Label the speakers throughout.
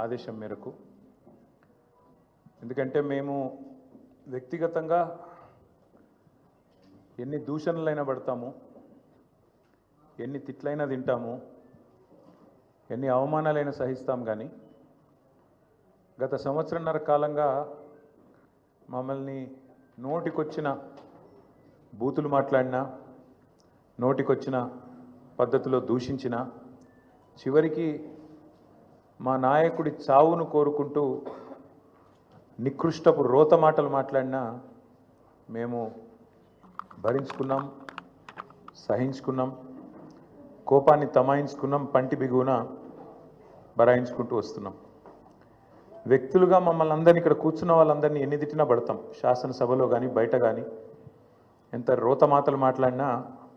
Speaker 1: ఆదేశం మేరకు, ఎందుకంటే మేము వ్యక్తిగతంగా ఎన్ని దూషణలైనా పడతాము, ఎన్ని తిట్లైనా తింటాము, ఎన్ని అవమానాలైనా సహిస్తాం. కానీ గత సంవత్సరంన్నర కాలంగా మమ్మల్ని నోటికొచ్చిన బూతులు మాట్లాడినా, నోటికొచ్చిన పద్ధతిలో దూషించిన, చివరికి మా నాయకుడి చావును కోరుకుంటూ నికృష్టపు రోత మాటలు మాట్లాడినా మేము భరించుకున్నాం, సహించుకున్నాం, కోపాన్ని తమాయించుకున్నాం, పంటి బిగువున బరాయించుకుంటూ వస్తున్నాం. వ్యక్తులుగా మమ్మల్ని అందరినీ, ఇక్కడ కూర్చున్న వాళ్ళందరినీ ఎన్ని తిట్టినా పడతాం. శాసనసభలో కానీ బయట కానీ ఎంత రోత మాటలు మాట్లాడినా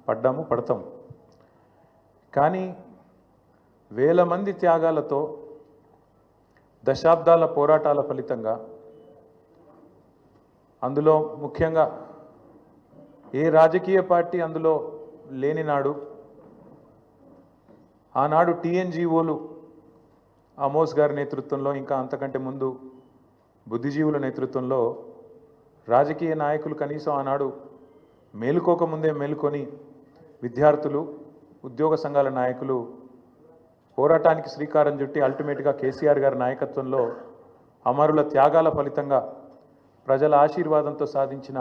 Speaker 1: పడ్డాము, పడతాం. కానీ వేల మంది త్యాగాలతో, దశాబ్దాల పోరాటాల ఫలితంగా, అందులో ముఖ్యంగా ఏ రాజకీయ పార్టీ అందులో లేని నాడు, ఆనాడు టీఎన్జిఓలు అమోస్ గారి నేతృత్వంలో, ఇంకా అంతకంటే ముందు బుద్ధిజీవుల నేతృత్వంలో రాజకీయ నాయకులు కనీసం ఆనాడు మేలుకోకముందే మేలుకొని విద్యార్థులు, ఉద్యోగ సంఘాల నాయకులు పోరాటానికి శ్రీకారం చుట్టి అల్టిమేట్గా కేసీఆర్ గారి నాయకత్వంలో అమరుల త్యాగాల ఫలితంగా ప్రజల ఆశీర్వాదంతో సాధించిన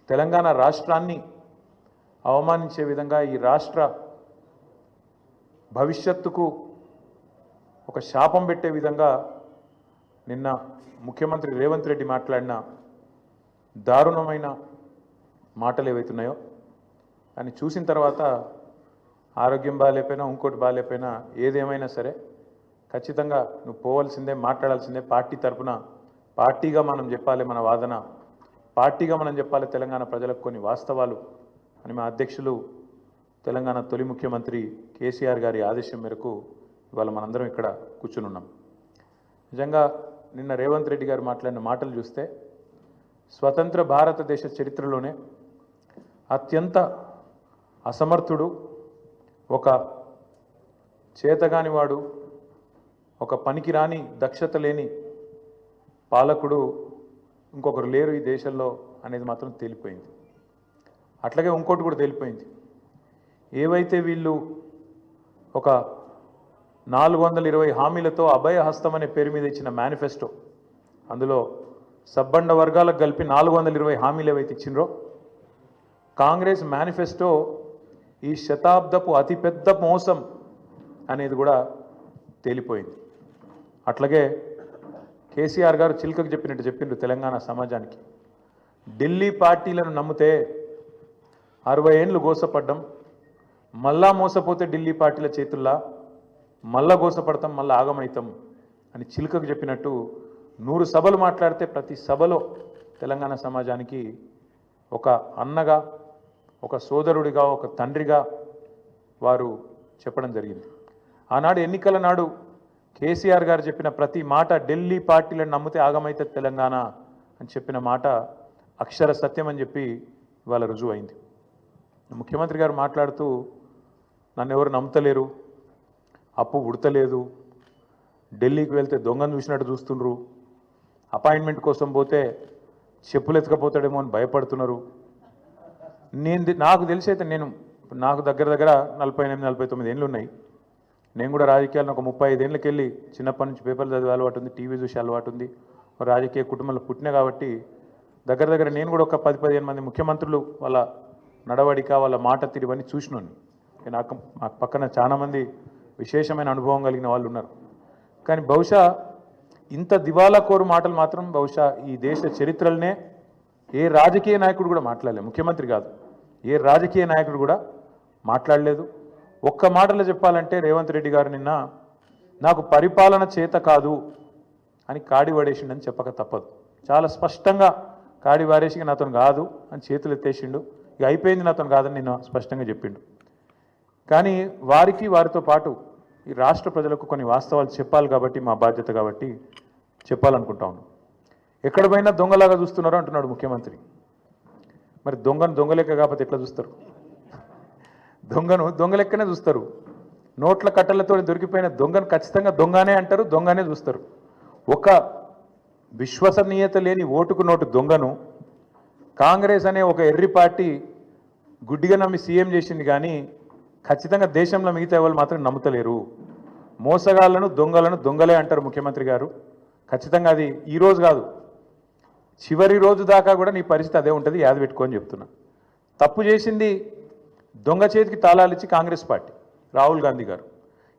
Speaker 1: తెలంగాణ రాష్ట్రాన్ని అవమానించే విధంగా, ఈ రాష్ట్ర భవిష్యత్తుకు ఒక శాపం పెట్టే విధంగా నిన్న ముఖ్యమంత్రి రేవంత్ రెడ్డి మాట్లాడిన దారుణమైన మాటలు ఏవైతున్నాయో అని చూసిన తర్వాత ఆరోగ్యం బాగాలేకపోయినా, ఇంకోటి బాగాలేకపోయినా, ఏదేమైనా సరే ఖచ్చితంగా నువ్వు పోవాల్సిందే, మాట్లాడాల్సిందే. పార్టీ తరఫున పార్టీగా మనం చెప్పాలి మన వాదన, పార్టీగా మనం చెప్పాలి తెలంగాణ ప్రజలకు కొన్ని వాస్తవాలు అని మా అధ్యక్షులు, తెలంగాణ తొలి ముఖ్యమంత్రి కేసీఆర్ గారి ఆదేశం మేరకు ఇవాళ మనందరం ఇక్కడ కూర్చుని ఉన్నాం. నిజంగా నిన్న రేవంత్ రెడ్డి గారు మాట్లాడిన మాటలు చూస్తే స్వతంత్ర భారతదేశ చరిత్రలోనే అత్యంత అసమర్థుడు, ఒక చేతగానివాడు, ఒక పనికిరాని దక్షత లేని పాలకుడు ఇంకొకరు లేరు ఈ దేశంలో అనేది మాత్రం తేలిపోయింది. అట్లాగే ఇంకోటి కూడా తేలిపోయింది. ఏవైతే వీళ్ళు ఒక 420 హామీలతో అభయ హస్తం అనే పేరు మీద ఇచ్చిన మేనిఫెస్టో, అందులో సబ్బండ వర్గాలకు కలిపి 420 హామీలు ఏవైతే ఇచ్చిండ్రో, కాంగ్రెస్ మేనిఫెస్టో ఈ శతాబ్దపు అతిపెద్ద మోసం అనేది కూడా తేలిపోయింది. అట్లాగే కేసీఆర్ గారు చిలుకకు చెప్పినట్టు చెప్పిండ్రు తెలంగాణ సమాజానికి. ఢిల్లీ పార్టీలను నమ్మితే 60 ఏళ్ళు గోసపడ్డం, మళ్ళా మోసపోతే ఢిల్లీ పార్టీల చేతుల్లా మళ్ళా గోసపడతాం, మళ్ళీ ఆగమవుతాం అని చిలుకకు చెప్పినట్టు 100 సభలు మాట్లాడితే ప్రతి సభలో తెలంగాణ సమాజానికి ఒక అన్నగా, ఒక సోదరుడిగా, ఒక తండ్రిగా వారు చెప్పడం జరిగింది. ఆనాడు ఎన్నికల నాడు కేసీఆర్ గారు చెప్పిన ప్రతి మాట, ఢిల్లీ పార్టీలను నమ్మితే ఆగమైతే తెలంగాణ అని చెప్పిన మాట అక్షర సత్యం అని చెప్పి ఇవాళ రుజువైంది. ముఖ్యమంత్రి గారు మాట్లాడుతూ నన్ను ఎవరు నమ్ముతలేరు, అప్పు ఉడతలేదు, ఢిల్లీకి వెళ్తే దొంగను చూసినట్టు చూస్తుండ్రు, అపాయింట్మెంట్ కోసం పోతే చెప్పులు ఎత్తుకపోతాడేమో అని భయపడుతున్నారు. నాకు తెలిసి అయితే నాకు దగ్గర 48-49 ఏళ్ళు ఉన్నాయి. నేను కూడా రాజకీయాలను ఒక 35 ఏళ్ళకి వెళ్ళి చిన్నప్పటి నుంచి పేపర్లు చదివే అలవాటు ఉంది, టీవీ చూసే అలవాటు ఉంది, రాజకీయ కుటుంబంలో పుట్టినా కాబట్టి దగ్గర నేను కూడా ఒక 10-15 మంది ముఖ్యమంత్రులు వాళ్ళ నడవడిక, వాళ్ళ మాట తీరువన్నీ చూసినాను. నాకు పక్కన చాలామంది విశేషమైన అనుభవం కలిగిన వాళ్ళు ఉన్నారు. కానీ బహుశా ఇంత దివాలా కోరు మాటలు మాత్రం బహుశా ఈ దేశ చరిత్రలనే ఏ రాజకీయ నాయకుడు కూడా మాట్లాడలేదు. ముఖ్యమంత్రి కాదు, ఏ రాజకీయ నాయకుడు కూడా మాట్లాడలేదు. ఒక్క మాటలో చెప్పాలంటే రేవంత్ రెడ్డి గారు నిన్న నాకు పరిపాలన చేత కాదు అని కాడి పడేసిండని చెప్పక తప్పదు. చాలా స్పష్టంగా కాడి వారేసి నాతో కాదు అని చేతులు ఎత్తేసిండు. ఇక అయిపోయింది, నాతో కాదని నిన్న స్పష్టంగా చెప్పిండు. కానీ వారితో పాటు ఈ రాష్ట్ర ప్రజలకు కొన్ని వాస్తవాలు చెప్పాలి కాబట్టి, మా బాధ్యత కాబట్టి చెప్పాలనుకుంటా ఉన్నాం. ఎక్కడ పోయినా దొంగలాగా చూస్తున్నారు అంటున్నాడు ముఖ్యమంత్రి. మరి దొంగను దొంగలెక్క కాకపోతే ఎట్లా చూస్తారు? దొంగను దొంగలెక్కనే చూస్తారు. నోట్ల కట్టలతో దొరికిపోయిన దొంగను ఖచ్చితంగా దొంగనే అంటారు, దొంగనే చూస్తారు. ఒక విశ్వసనీయత లేని ఓటుకు నోటు దొంగను కాంగ్రెస్ అనే ఒక ఎర్రి పార్టీ గుడ్డిగా నమ్మి సీఎం చేసింది, కానీ ఖచ్చితంగా దేశంలో మిగతా వాళ్ళు మాత్రం నమ్ముతలేరు. మోసగాళ్లను దొంగలను దొంగలే అంటారు ముఖ్యమంత్రి గారు. ఖచ్చితంగా అది ఈరోజు కాదు, చివరి రోజు దాకా కూడా నీ పరిస్థితి అదే ఉంటుంది, యాద పెట్టుకొని చెప్తున్నా. తప్పు చేసింది దొంగ చేతికి తాళాలు ఇచ్చి కాంగ్రెస్ పార్టీ రాహుల్ గాంధీ గారు.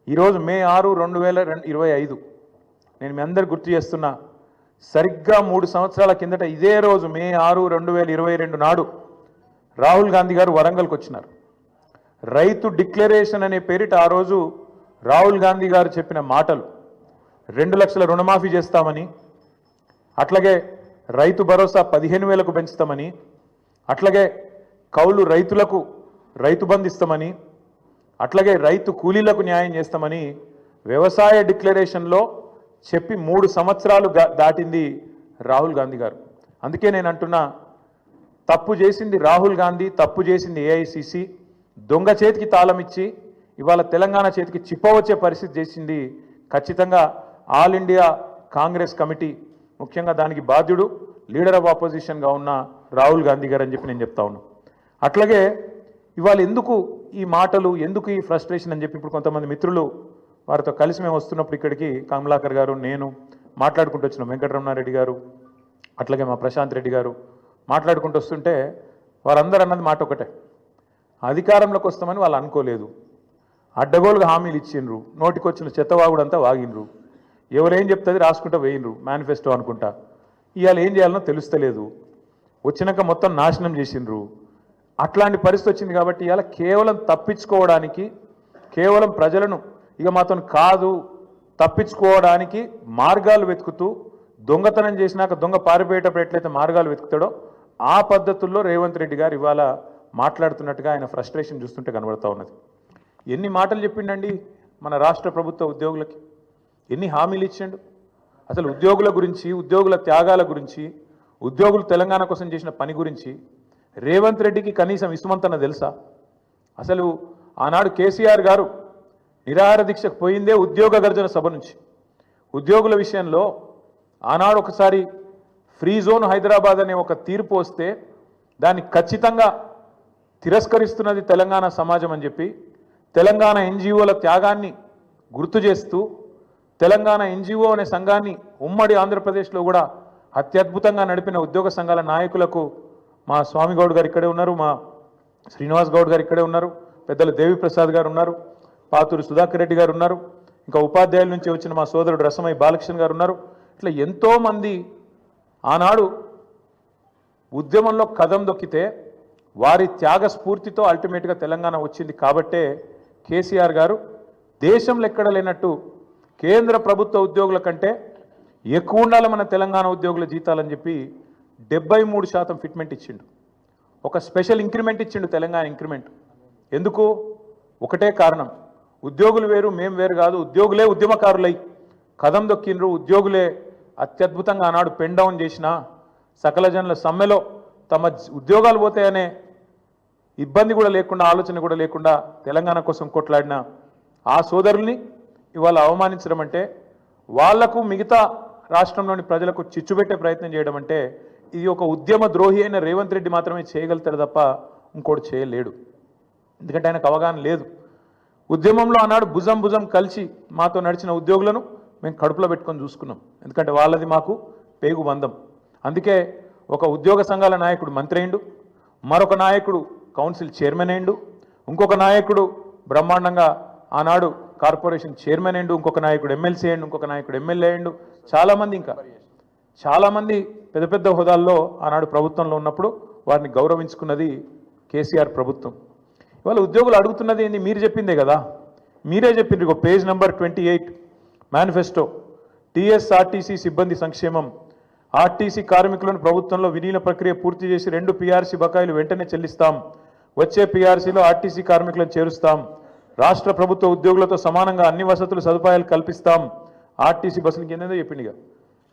Speaker 1: ఈరోజు మే 6, 2025 నేను మీ అందరు గుర్తు చేస్తున్నా, సరిగ్గా 3 సంవత్సరాల కిందట ఇదే రోజు మే 6, 2022 నాడు రాహుల్ గాంధీ గారు వరంగల్కి వచ్చినారు. రైతు డిక్లరేషన్ అనే పేరిట ఆ రోజు రాహుల్ గాంధీ గారు చెప్పిన మాటలు 2 లక్షల రుణమాఫీ చేస్తామని, అట్లాగే రైతు భరోసా 15,000కు పెంచుతామని, అట్లాగే కౌలు రైతులకు రైతు బంధు ఇస్తామని, అట్లాగే రైతు కూలీలకు న్యాయం చేస్తామని వ్యవసాయ డిక్లరేషన్లో చెప్పి 3 సంవత్సరాలు దాటింది రాహుల్ గాంధీ గారు. అందుకే నేను అంటున్నా, తప్పు చేసింది రాహుల్ గాంధీ, తప్పు చేసింది ఏఐసిసి, దొంగ చేతికి తాళం ఇచ్చి ఇవాళ తెలంగాణ చేతికి చిప్పవచ్చే పరిస్థితి చేసింది ఖచ్చితంగా ఆల్ ఇండియా కాంగ్రెస్ కమిటీ, ముఖ్యంగా దానికి బాధ్యుడు లీడర్ ఆఫ్ ఆపోజిషన్గా ఉన్న రాహుల్ గాంధీ గారు అని చెప్పి నేను చెప్తా ఉన్నాను. అట్లాగే ఇవాళ ఎందుకు ఈ మాటలు, ఎందుకు ఈ ఫ్రస్ట్రేషన్ అని చెప్పి ఇప్పుడు కొంతమంది మిత్రులు వారితో కలిసి మేము వస్తున్నప్పుడు ఇక్కడికి కమలాకర్ గారు, నేను మాట్లాడుకుంటూ వచ్చినాం, వెంకటరమణారెడ్డి గారు, అట్లాగే మా ప్రశాంత్ రెడ్డి గారు మాట్లాడుకుంటూ వస్తుంటే వారందరూ అన్నది మాట ఒకటే, అధికారంలోకి వస్తామని వాళ్ళు అనుకోలేదు, అడ్డగోలుగా హామీలు ఇచ్చిండ్రు, నోటికొచ్చిన చెత్తవాగుడంతా వాగినరు, ఎవరేం చెప్తుంది రాసుకుంటా వేయినరు మేనిఫెస్టో అనుకుంటా, ఇవాళ ఏం చేయాలనో తెలుస్తలేదు, వచ్చినాక మొత్తం నాశనం చేసిండ్రు. అట్లాంటి పరిస్థితి వచ్చింది కాబట్టి ఇవాళ కేవలం తప్పించుకోవడానికి, కేవలం ప్రజలను ఇక మాతో కాదు తప్పించుకోవడానికి మార్గాలు వెతుకుతూ, దొంగతనం చేసినాక దొంగ పారిపోయేటప్పుడు ఎట్లయితే మార్గాలు వెతుకుతాడో ఆ పద్ధతుల్లో రేవంత్ రెడ్డి గారు ఇవాళ మాట్లాడుతున్నట్టుగా ఆయన ఫ్రస్ట్రేషన్ చూస్తుంటే కనబడతా ఉన్నది. ఎన్ని మాటలు చెప్పిండండి మన రాష్ట్ర ప్రభుత్వ ఉద్యోగులకి, ఎన్ని హామీలు ఇచ్చిండు. అసలు ఉద్యోగుల గురించి, ఉద్యోగుల త్యాగాల గురించి, ఉద్యోగులు తెలంగాణ కోసం చేసిన పని గురించి రేవంత్ రెడ్డికి కనీసం ఇసుమంతన తెలుసా? అసలు ఆనాడు కేసీఆర్ గారు నిరాహార దీక్షకు పోయిందే ఉద్యోగ గర్జన సభ నుంచి. ఉద్యోగుల విషయంలో ఆనాడు ఒకసారి ఫ్రీ జోన్ హైదరాబాద్ అనే ఒక తీర్పు వస్తే దాన్ని ఖచ్చితంగా తిరస్కరిస్తున్నది తెలంగాణ సమాజం అని చెప్పి తెలంగాణ ఎన్జిఓల త్యాగాన్ని గుర్తు చేస్తూ తెలంగాణ ఎన్జిఓ అనే సంఘాన్ని ఉమ్మడి ఆంధ్రప్రదేశ్లో కూడా అత్యద్భుతంగా నడిపిన ఉద్యోగ సంఘాల నాయకులకు మా స్వామి గౌడ్ గారు ఇక్కడే ఉన్నారు, మా శ్రీనివాస్ గౌడ్ గారు ఇక్కడే ఉన్నారు, పెద్దలు దేవిప్రసాద్ గారు ఉన్నారు, పాతూరి సుధాకర్ రెడ్డి గారు ఉన్నారు, ఇంకా ఉపాధ్యాయుల నుంచి వచ్చిన మా సోదరుడు రసమై బాలకృష్ణ గారు ఉన్నారు. ఇట్లా ఎంతోమంది ఆనాడు ఉద్యమంలో కదం దొక్కితే వారి త్యాగ స్ఫూర్తితో అల్టిమేట్గా తెలంగాణ వచ్చింది. కాబట్టే కేసీఆర్ గారు దేశంలో ఎక్కడ లేనట్టు కేంద్ర ప్రభుత్వ ఉద్యోగుల కంటే ఎక్కువ ఉండాలి మన తెలంగాణ ఉద్యోగుల జీతాలని చెప్పి 73% ఫిట్మెంట్ ఇచ్చిండు. ఒక స్పెషల్ ఇంక్రిమెంట్ ఇచ్చిండు, తెలంగాణ ఇంక్రిమెంట్. ఎందుకు? ఒకటే కారణం, ఉద్యోగులు వేరు మేము వేరు కాదు, ఉద్యోగులే ఉద్యమకారులై కదం దొక్కిండ్రు, ఉద్యోగులే అత్యద్భుతంగా ఆనాడు పెన్ డౌన్ చేసిన సకల జనుల సమ్మెలో తమ ఉద్యోగాలు పోతాయనే ఇబ్బంది కూడా లేకుండా, ఆలోచన కూడా లేకుండా తెలంగాణ కోసం కొట్లాడిన ఆ సోదరుల్ని ఇవాళ అవమానించడం అంటే, వాళ్లకు మిగతా రాష్ట్రంలోని ప్రజలకు చిచ్చుపెట్టే ప్రయత్నం చేయడం అంటే, ఇది ఒక ఉద్యమ ద్రోహి అయిన రేవంత్ రెడ్డి మాత్రమే చేయగలుగుతాడు తప్ప ఇంకోటి చేయలేడు. ఎందుకంటే ఆయనకు అవగాహన లేదు. ఉద్యమంలో ఆనాడు భుజం భుజం కలిసి మాతో నడిచిన ఉద్యోగులను మేము కడుపులో పెట్టుకొని చూసుకున్నాం. ఎందుకంటే వాళ్ళది మాకు పేగు బంధం. అందుకే ఒక ఉద్యోగ సంఘాల నాయకుడు మంత్రి అయిండు, మరొక నాయకుడు కౌన్సిల్ చైర్మన్ అయిండు, ఇంకొక నాయకుడు బ్రహ్మాండంగా ఆనాడు కార్పొరేషన్ చైర్మన్ అయిండు, ఇంకొక నాయకుడు ఎమ్మెల్సీ అయిండు, ఇంకొక నాయకుడు ఎమ్మెల్యే అయిండు, చాలామంది ఇంకా చాలామంది పెద్ద పెద్ద హోదాల్లో ఆనాడు ప్రభుత్వంలో ఉన్నప్పుడు వారిని గౌరవించుకున్నది కేసీఆర్ ప్రభుత్వం. ఇవాళ ఉద్యోగులు అడుగుతున్నది ఏంది? మీరు చెప్పిందే కదా, మీరే చెప్పిండ్రు. ఇక పేజ్ నెంబర్ 28 మేనిఫెస్టో, టీఎస్ఆర్టీసీ సిబ్బంది సంక్షేమం, ఆర్టీసీ కార్మికులను ప్రభుత్వంలో విలీన ప్రక్రియ పూర్తి చేసి 2 పీఆర్సీ బకాయిలు వెంటనే చెల్లిస్తాం, వచ్చే పీఆర్సీలో ఆర్టీసీ కార్మికులను చేరుస్తాం, రాష్ట్ర ప్రభుత్వ ఉద్యోగులతో సమానంగా అన్ని వసతులు సదుపాయాలు కల్పిస్తాం, ఆర్టీసీ బస్సులకి ఏందో చెప్పింది.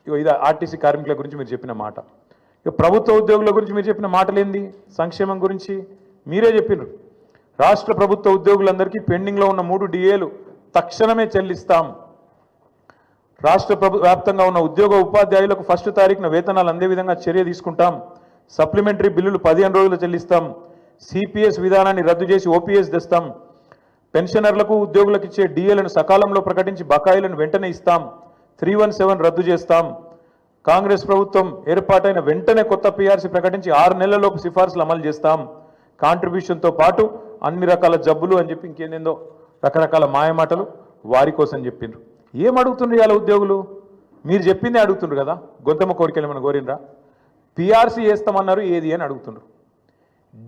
Speaker 1: ఇక ఇది ఆర్టీసీ కార్మికుల గురించి మీరు చెప్పిన మాట. ఇక ప్రభుత్వ ఉద్యోగుల గురించి మీరు చెప్పిన మాటలేంది? సంక్షేమం గురించి మీరే చెప్పినారు. రాష్ట్ర ప్రభుత్వ ఉద్యోగులందరికీ పెండింగ్లో ఉన్న 3 డిఏలు తక్షణమే చెల్లిస్తాం. రాష్ట్ర వ్యాప్తంగా ఉన్న ఉద్యోగ ఉపాధ్యాయులకు 1 తారీఖున వేతనాలు అందే విధంగా చర్య తీసుకుంటాం. సప్లిమెంటరీ బిల్లులు 15 రోజులు చెల్లిస్తాం. సిపిఎస్ విధానాన్ని రద్దు చేసి ఓపీఎస్ తెస్తాం. పెన్షనర్లకు ఉద్యోగులకు ఇచ్చే డిఏలను సకాలంలో ప్రకటించి బకాయిలను వెంటనే ఇస్తాం. 317 రద్దు చేస్తాం. కాంగ్రెస్ ప్రభుత్వం ఏర్పాటైన వెంటనే కొత్త పీఆర్సీ ప్రకటించి 6 నెలలలోపు సిఫార్సులు అమలు చేస్తాం. కాంట్రిబ్యూషన్తో పాటు అన్ని రకాల జబ్బులు అని చెప్పి ఇంకేందేందో రకరకాల మాయమాటలు వారి కోసం చెప్పిండ్రు. ఏం అడుగుతుండ్రు ఇవాళ ఉద్యోగులు? మీరు చెప్పిందే అడుగుతుండ్రు కదా. గొంతమ్మ కోరికలు ఏమైనా కోరినరా? పీఆర్సీ వేస్తామన్నారు, ఏది అని అడుగుతుండ్రు.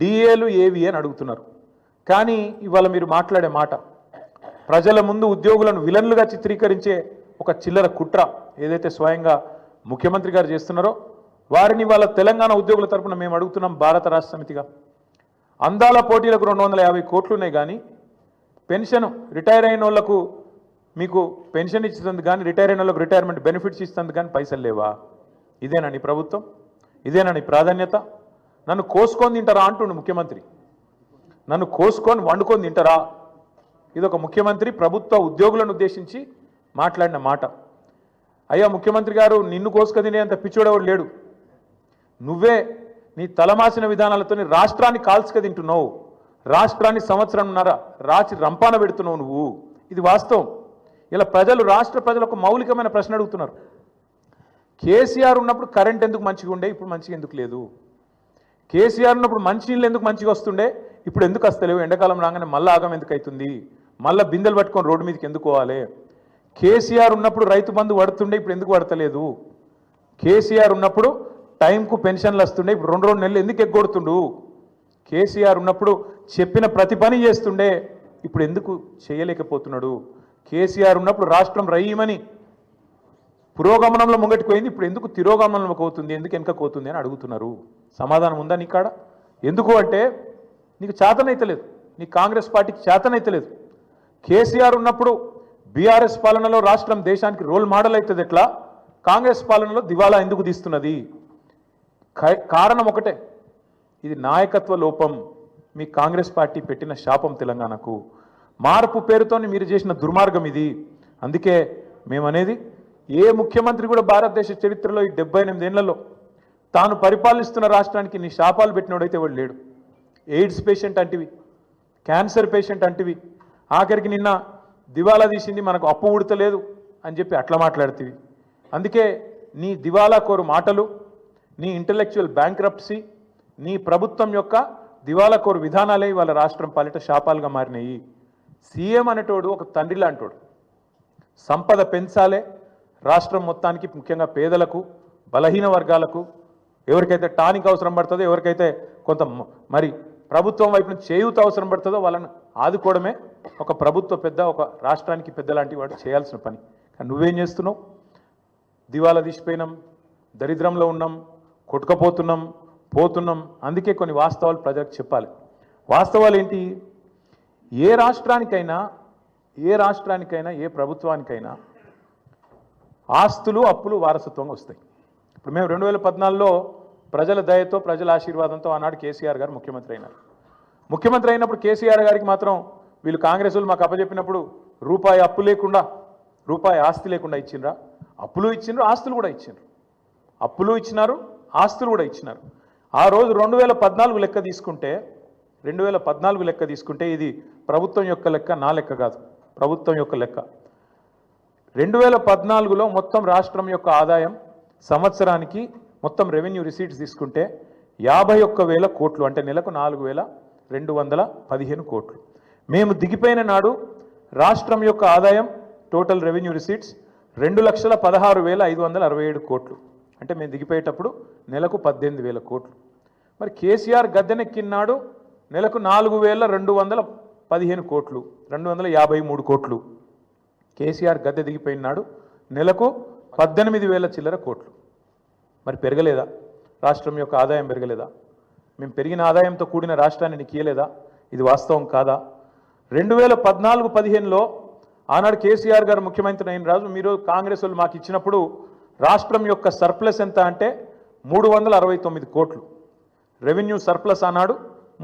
Speaker 1: డిఏలు ఏవి అని అడుగుతున్నారు. కానీ ఇవాళ మీరు మాట్లాడే మాట ప్రజల ముందు ఉద్యోగులను విలన్లుగా చిత్రీకరించే ఒక చిల్లర కుట్ర ఏదైతే స్వయంగా ముఖ్యమంత్రి గారు చేస్తున్నారో వారిని వాళ్ళ తెలంగాణ ఉద్యోగుల తరపున మేము అడుగుతున్నాం. భారత రాష్ట్ర సమితిగా అందాల పోటీలకు 250 కోట్లు ఉన్నాయి, కానీ పెన్షన్ రిటైర్ అయిన వాళ్ళకు మీకు పెన్షన్ ఇచ్చేందుకు కానీ రిటైర్ అయిన వాళ్ళకు రిటైర్మెంట్ బెనిఫిట్స్ ఇచ్చేందుకు కానీ పైసలు లేవా? ఇదేనా నీ ప్రభుత్వం? ఇదేనా నీ ప్రాధాన్యత? నన్ను కోసుకొని తింటారా అంటుండు ముఖ్యమంత్రి. నన్ను కోసుకొని వండుకొని తింటారా? ఇదొక ముఖ్యమంత్రి ప్రభుత్వ ఉద్యోగులను ఉద్దేశించి మాట్లాడిన మాట. అయ్యా ముఖ్యమంత్రి గారు, నిన్ను కోసుకొని తినేంత పిచ్చోడేవాడు లేడు. నువ్వే నీ తలమాసిన విధానాలతో రాష్ట్రాన్ని కాల్చుక తింటున్నావు. రాష్ట్రాన్ని సంవత్సరంన్నర రాచి రంపాన పెడుతున్నావు నువ్వు. ఇది వాస్తవం. ఇలా రాష్ట్ర ప్రజలు ఒక మౌలికమైన ప్రశ్న అడుగుతున్నారు. కేసీఆర్ ఉన్నప్పుడు కరెంట్ ఎందుకు మంచిగా ఉండే, ఇప్పుడు మంచిగా ఎందుకు లేదు? కేసీఆర్ ఉన్నప్పుడు మంచినీళ్ళు ఎందుకు మంచిగా వస్తుండే, ఇప్పుడు ఎందుకు వస్తలేవు? ఎండాకాలం రాగానే మళ్ళీ ఆగం ఎందుకు అవుతుంది? మళ్ళీ బిందెలు పట్టుకొని రోడ్డు మీదకి ఎందుకు పోవాలి? కేసీఆర్ ఉన్నప్పుడు రైతు బంధు పడుతుండే, ఇప్పుడు ఎందుకు పడతలేదు? కేసీఆర్ ఉన్నప్పుడు టైంకు పెన్షన్లు వస్తుండే, ఇప్పుడు 2 నెలలు ఎందుకు ఎగ్గొడుతుండు? కేసీఆర్ ఉన్నప్పుడు చెప్పిన ప్రతి పని చేస్తుండే, ఇప్పుడు ఎందుకు చేయలేకపోతున్నాడు? కేసీఆర్ ఉన్నప్పుడు రాష్ట్రం రయ్యమని పురోగమనంలో ముంగటికి పోయింది, ఇప్పుడు ఎందుకు తిరోగమనంలో పోతుంది, ఎందుకు వెనక పోతుంది అని అడుగుతున్నారు. సమాధానం ఉందా నీకాడ? ఎందుకు అంటే నీకు చేతనైతలేదు, నీ కాంగ్రెస్ పార్టీకి చేతనైతలేదు. కేసీఆర్ ఉన్నప్పుడు బీఆర్ఎస్ పాలనలో రాష్ట్రం దేశానికి రోల్ మోడల్ అవుతుంది, ఎట్లా కాంగ్రెస్ పాలనలో దివాలా ఎందుకు తీస్తున్నది? కారణం ఒకటే, ఇది నాయకత్వ లోపం. మీ కాంగ్రెస్ పార్టీ పెట్టిన శాపం తెలంగాణకు. మార్పు పేరుతో మీరు చేసిన దుర్మార్గం ఇది. అందుకే మేమనేది, ఏ ముఖ్యమంత్రి కూడా భారతదేశ చరిత్రలో ఈ 78 ఏళ్లలో తాను పరిపాలిస్తున్న రాష్ట్రానికి నీ శాపాలు పెట్టినోడైతే వాడు లేడు. ఎయిడ్స్ పేషెంట్ అంటివి, క్యాన్సర్ పేషెంట్ అంటివి, ఆఖరికి నిన్న దివాలా తీసింది మనకు అప్పు ఉడతలేదు అని చెప్పి అట్లా మాట్లాడుతీవి. అందుకే నీ దివాలా కోరు మాటలు, నీ ఇంటలెక్చువల్ బ్యాంక్రప్సీ, నీ ప్రభుత్వం యొక్క దివాలా కోరు విధానాలే వాళ్ళ రాష్ట్రం పాలిట శాపాలుగా మారినాయి. సీఎం అనేటోడు ఒక తండ్రి లాంటోడు. సంపద పెంచాలే రాష్ట్రం మొత్తానికి, ముఖ్యంగా పేదలకు, బలహీన వర్గాలకు, ఎవరికైతే టానిక్ అవసరం పడుతుందో, ఎవరికైతే కొంత మరి ప్రభుత్వం వైపు నుంచి చేయూత అవసరం పడుతుందో వాళ్ళని ఆదుకోవడమే ఒక ప్రభుత్వ పెద్ద, ఒక రాష్ట్రానికి పెద్ద లాంటి వాడు చేయాల్సిన పని. కానీ నువ్వేం చేస్తున్నావు? దివాలా తీసిపోయినాం, దరిద్రంలో ఉన్నాం, కొట్టుకపోతున్నాం, పోతున్నాం. అందుకే కొన్ని వాస్తవాలు ప్రజలకు చెప్పాలి. వాస్తవాలు ఏంటి? ఏ రాష్ట్రానికైనా ఏ ప్రభుత్వానికైనా ఆస్తులు అప్పులు వారసత్వంగా వస్తాయి. ఇప్పుడు మేము 2014లో ప్రజల దయతో, ప్రజల ఆశీర్వాదంతో ఆనాడు కేసీఆర్ గారు ముఖ్యమంత్రి అయినారు. ముఖ్యమంత్రి అయినప్పుడు కేసీఆర్ గారికి మాత్రం వీళ్ళు కాంగ్రెస్ వాళ్ళు మాకు అప్పచెప్పినప్పుడు రూపాయి అప్పు లేకుండా, రూపాయి ఆస్తి లేకుండా ఇచ్చిండ్రా? అప్పులు ఇచ్చిండ్రు, ఆస్తులు కూడా ఇచ్చిండ్రు. అప్పులు ఇచ్చినారు, ఆస్తులు కూడా ఇచ్చినారు. ఆ రోజు 2014 లెక్క తీసుకుంటే, 2014 లెక్క తీసుకుంటే ఇది ప్రభుత్వం యొక్క లెక్క, నా లెక్క కాదు, ప్రభుత్వం యొక్క లెక్క. 2014లో మొత్తం రాష్ట్రం యొక్క ఆదాయం సంవత్సరానికి మొత్తం రెవెన్యూ రిసీట్స్ తీసుకుంటే 51,000 కోట్లు, అంటే నెలకు 4,215 కోట్లు. మేము దిగిపోయిన నాడు రాష్ట్రం యొక్క ఆదాయం టోటల్ రెవెన్యూ రిసీట్స్ 2,16,567 కోట్లు. అంటే మేము దిగిపోయేటప్పుడు నెలకు 18,000 కోట్లు. మరి కేసీఆర్ గద్దెనెక్కినాడు నెలకు 4,215 కోట్లు, 253 కోట్లు. కేసీఆర్ గద్దె దిగిపోయినాడు నెలకు 18,000 చిల్లర కోట్లు. మరి పెరగలేదా? రాష్ట్రం యొక్క ఆదాయం పెరగలేదా? మేము పెరిగిన ఆదాయంతో కూడిన రాష్ట్రాన్ని నీకు ఇయ్యలేదా? ఇది వాస్తవం కాదా? 2014-15లో ఆనాడు కేసీఆర్ గారు ముఖ్యమంత్రి అయిన రాజు మీరు కాంగ్రెస్ వాళ్ళు మాకు ఇచ్చినప్పుడు రాష్ట్రం యొక్క సర్ప్లస్ ఎంత అంటే 369 కోట్లు. రెవెన్యూ సర్ప్లస్ ఆనాడు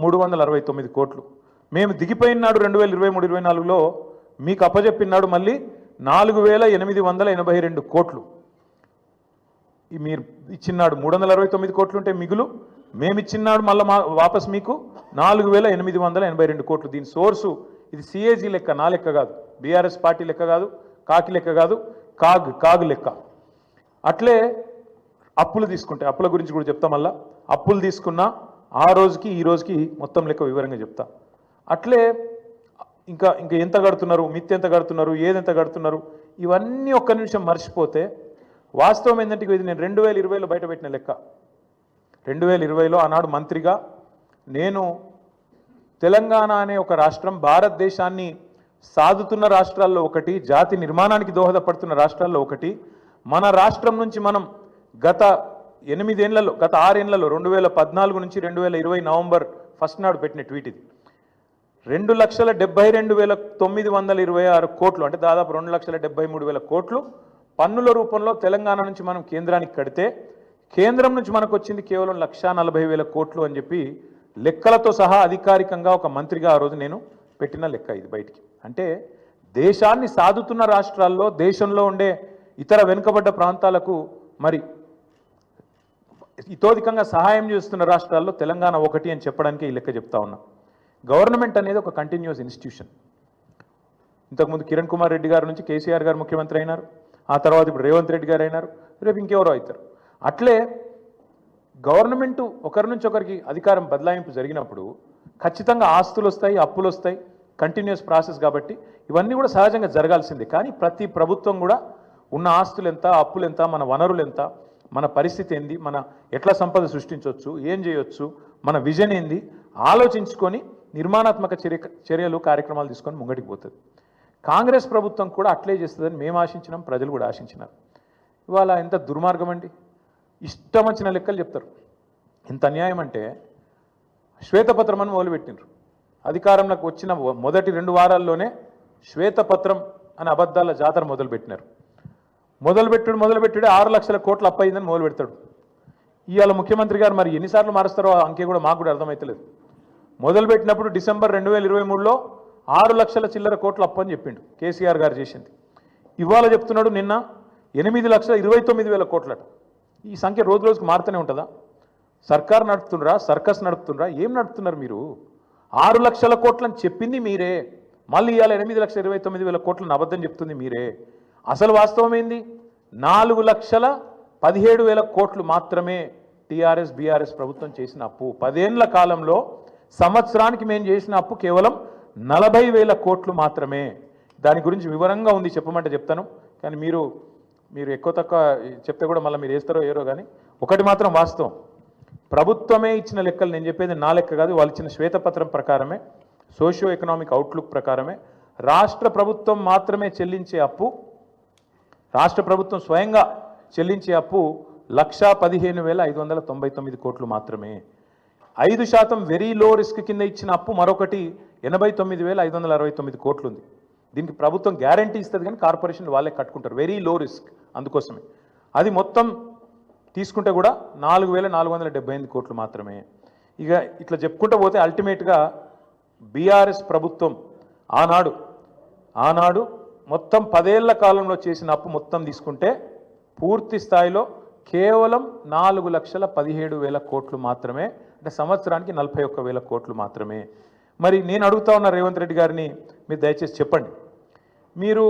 Speaker 1: 369 కోట్లు. మేము దిగిపోయినాడు 2023-24లో మీకు అప్పజెప్పినాడు మళ్ళీ 4,882 కోట్లు. మీరు ఇచ్చినాడు 369 కోట్లు ఉంటే మిగులు, మేము ఇచ్చినాడు మళ్ళీ వాపస్ మీకు 4,882 కోట్లు. దీని సోర్సు ఇది సిఏజీ లెక్క, నా లెక్క కాదు, బీఆర్ఎస్ పార్టీ లెక్క కాదు, కాకి లెక్క కాదు, కాగు లెక్క. అట్లే అప్పులు తీసుకుంటే అప్పుల గురించి కూడా చెప్తా. మళ్ళా అప్పులు తీసుకున్నా ఆ రోజుకి ఈ రోజుకి మొత్తం లెక్క వివరంగా చెప్తా. అట్లే ఇంకా ఎంత కడుతున్నారు, మిత్తి ఎంత కడుతున్నారు, ఏదెంత కడుతున్నారు, ఇవన్నీ ఒక్క నిమిషం మర్చిపోతే వాస్తవం ఏంటంటే ఇది నేను 2020లో బయట పెట్టిన లెక్క. 2020లో ఆనాడు మంత్రిగా నేను తెలంగాణ అనే ఒక రాష్ట్రం భారతదేశాన్ని సాదుతున్న రాష్ట్రాల్లో ఒకటి, జాతి నిర్మాణానికి దోహదపడుతున్న రాష్ట్రాల్లో ఒకటి. మన రాష్ట్రం నుంచి మనం గత 6 ఏళ్లలో 2014 నుంచి 2020 నవంబర్ 1 నాడు పెట్టిన ట్వీట్ ఇది. 2,72,926 కోట్లు అంటే దాదాపు 2,73,000 కోట్లు పన్నుల రూపంలో తెలంగాణ నుంచి మనం కేంద్రానికి కడితే కేంద్రం నుంచి మనకు వచ్చింది కేవలం 1,40,000 కోట్లు అని చెప్పి లెక్కలతో సహా అధికారికంగా ఒక మంత్రిగా ఆ రోజు నేను పెట్టిన లెక్క ఇది బయటికి. అంటే దేశాన్ని సాదుతున్న రాష్ట్రాల్లో, దేశంలో ఉండే ఇతర వెనుకబడ్డ ప్రాంతాలకు మరి ఇతోధికంగా సహాయం చేస్తున్న రాష్ట్రాల్లో తెలంగాణ ఒకటి అని చెప్పడానికి ఈ లెక్క చెప్తా ఉన్నా. గవర్నమెంట్ అనేది ఒక కంటిన్యూస్ ఇన్స్టిట్యూషన్. ఇంతకుముందు కిరణ్ కుమార్ రెడ్డి గారి నుంచి కేసీఆర్ గారు ముఖ్యమంత్రి అయినారు, ఆ తర్వాత ఇప్పుడు రేవంత్ రెడ్డి గారు అయినారు, రేపు ఇంకెవరో అవుతారు. అట్లే గవర్నమెంట్ ఒకరి నుంచి ఒకరికి అధికారం బదలాయింపు జరిగినప్పుడు ఖచ్చితంగా ఆస్తులు వస్తాయి, అప్పులు వస్తాయి, కంటిన్యూస్ ప్రాసెస్. కాబట్టి ఇవన్నీ కూడా సహజంగా జరగాల్సిందే. కానీ ప్రతి ప్రభుత్వం కూడా ఉన్న ఆస్తులు ఎంత, అప్పులు ఎంత, మన వనరులు ఎంత, మన పరిస్థితి ఏంది, మన ఎట్లా సంపద సృష్టించవచ్చు, ఏం చేయొచ్చు, మన విజన్ ఏంది ఆలోచించుకొని నిర్మాణాత్మక చర్యలు కార్యక్రమాలు తీసుకొని ముంగటికి పోతుంది. కాంగ్రెస్ ప్రభుత్వం కూడా అట్లే చేస్తుందని మేము ఆశించినాం, ప్రజలు కూడా ఆశించినారు. ఇవాళ ఎంత దుర్మార్గం అండి, ఇష్టం వచ్చిన లెక్కలు చెప్తారు. ఎంత అన్యాయం అంటే శ్వేతపత్రం అని మొదలుపెట్టినారు. అధికారంలోకి వచ్చిన మొదటి 2 వారాల్లోనే శ్వేతపత్రం అని అబద్ధాల జాతర మొదలుపెట్టినారు. మొదలుపెట్టుడే 6 లక్షల కోట్లు అప్పయిందని మొదలు పెడతాడు. ఇవాళ ముఖ్యమంత్రి గారు మరి ఎన్నిసార్లు మారుస్తారో ఆ అంకె కూడా మాకు కూడా అర్థమవుతలేదు. మొదలుపెట్టినప్పుడు డిసెంబర్ 2023లో 6 లక్షల చిల్లర కోట్ల అప్పు అని చెప్పిండు కేసీఆర్ గారు చేసింది. ఇవాళ చెప్తున్నాడు నిన్న 8,29,000 కోట్లట. ఈ సంఖ్య రోజు రోజుకు మారుతూనే ఉంటుందా? సర్కార్ నడుపుతుండ్రా, సర్కస్ నడుపుతుండ్రా, ఏం నడుపుతున్నారు మీరు? 6 లక్షల కోట్లని చెప్పింది మీరే, మళ్ళీ ఇవాళ 8,29,000 కోట్లను అబద్ధం చెప్తుంది మీరే. అసలు వాస్తవం ఏంది? 4,17,000 కోట్లు మాత్రమే టీఆర్ఎస్ బీఆర్ఎస్ ప్రభుత్వం చేసిన అప్పు. 10 ఏళ్ల కాలంలో సంవత్సరానికి మేము చేసిన అప్పు కేవలం 40,000 కోట్లు మాత్రమే. దాని గురించి వివరంగా ఉంది, చెప్పమంటే చెప్తాను. కానీ మీరు ఎక్కువ తక్కువ చెప్తే కూడా మళ్ళీ మీరు వేస్తారో ఏరో. కానీ ఒకటి మాత్రం వాస్తవం, ప్రభుత్వమే ఇచ్చిన లెక్కలు, నేను చెప్పేది నా లెక్క కాదు, వాళ్ళు ఇచ్చిన శ్వేతపత్రం ప్రకారమే, సోషియో ఎకనామిక్ అవుట్లుక్ ప్రకారమే రాష్ట్ర ప్రభుత్వం మాత్రమే చెల్లించే అప్పు, రాష్ట్ర ప్రభుత్వం స్వయంగా చెల్లించే అప్పు 1,15,599 కోట్లు మాత్రమే. 5% వెరీ లో రిస్క్ కింద ఇచ్చిన అప్పు మరొకటి 89,569 కోట్లు ఉంది. దీనికి ప్రభుత్వం గ్యారంటీ ఇస్తుంది కానీ కార్పొరేషన్ వాళ్ళే కట్టుకుంటారు, వెరీ లో రిస్క్. అందుకోసమే అది మొత్తం తీసుకుంటే కూడా 4,478 కోట్లు మాత్రమే. ఇక ఇట్లా చెప్పుకుంటూ పోతే అల్టిమేట్గా బీఆర్ఎస్ ప్రభుత్వం ఆనాడు మొత్తం 10 ఏళ్ల కాలంలో చేసిన అప్పు మొత్తం తీసుకుంటే పూర్తి స్థాయిలో కేవలం 4,17,000 కోట్లు మాత్రమే. అంటే సంవత్సరానికి 41,000 కోట్లు మాత్రమే. మరి నేను అడుగుతా ఉన్న రేవంత్ రెడ్డి గారిని, మీరు దయచేసి చెప్పండి, మీరు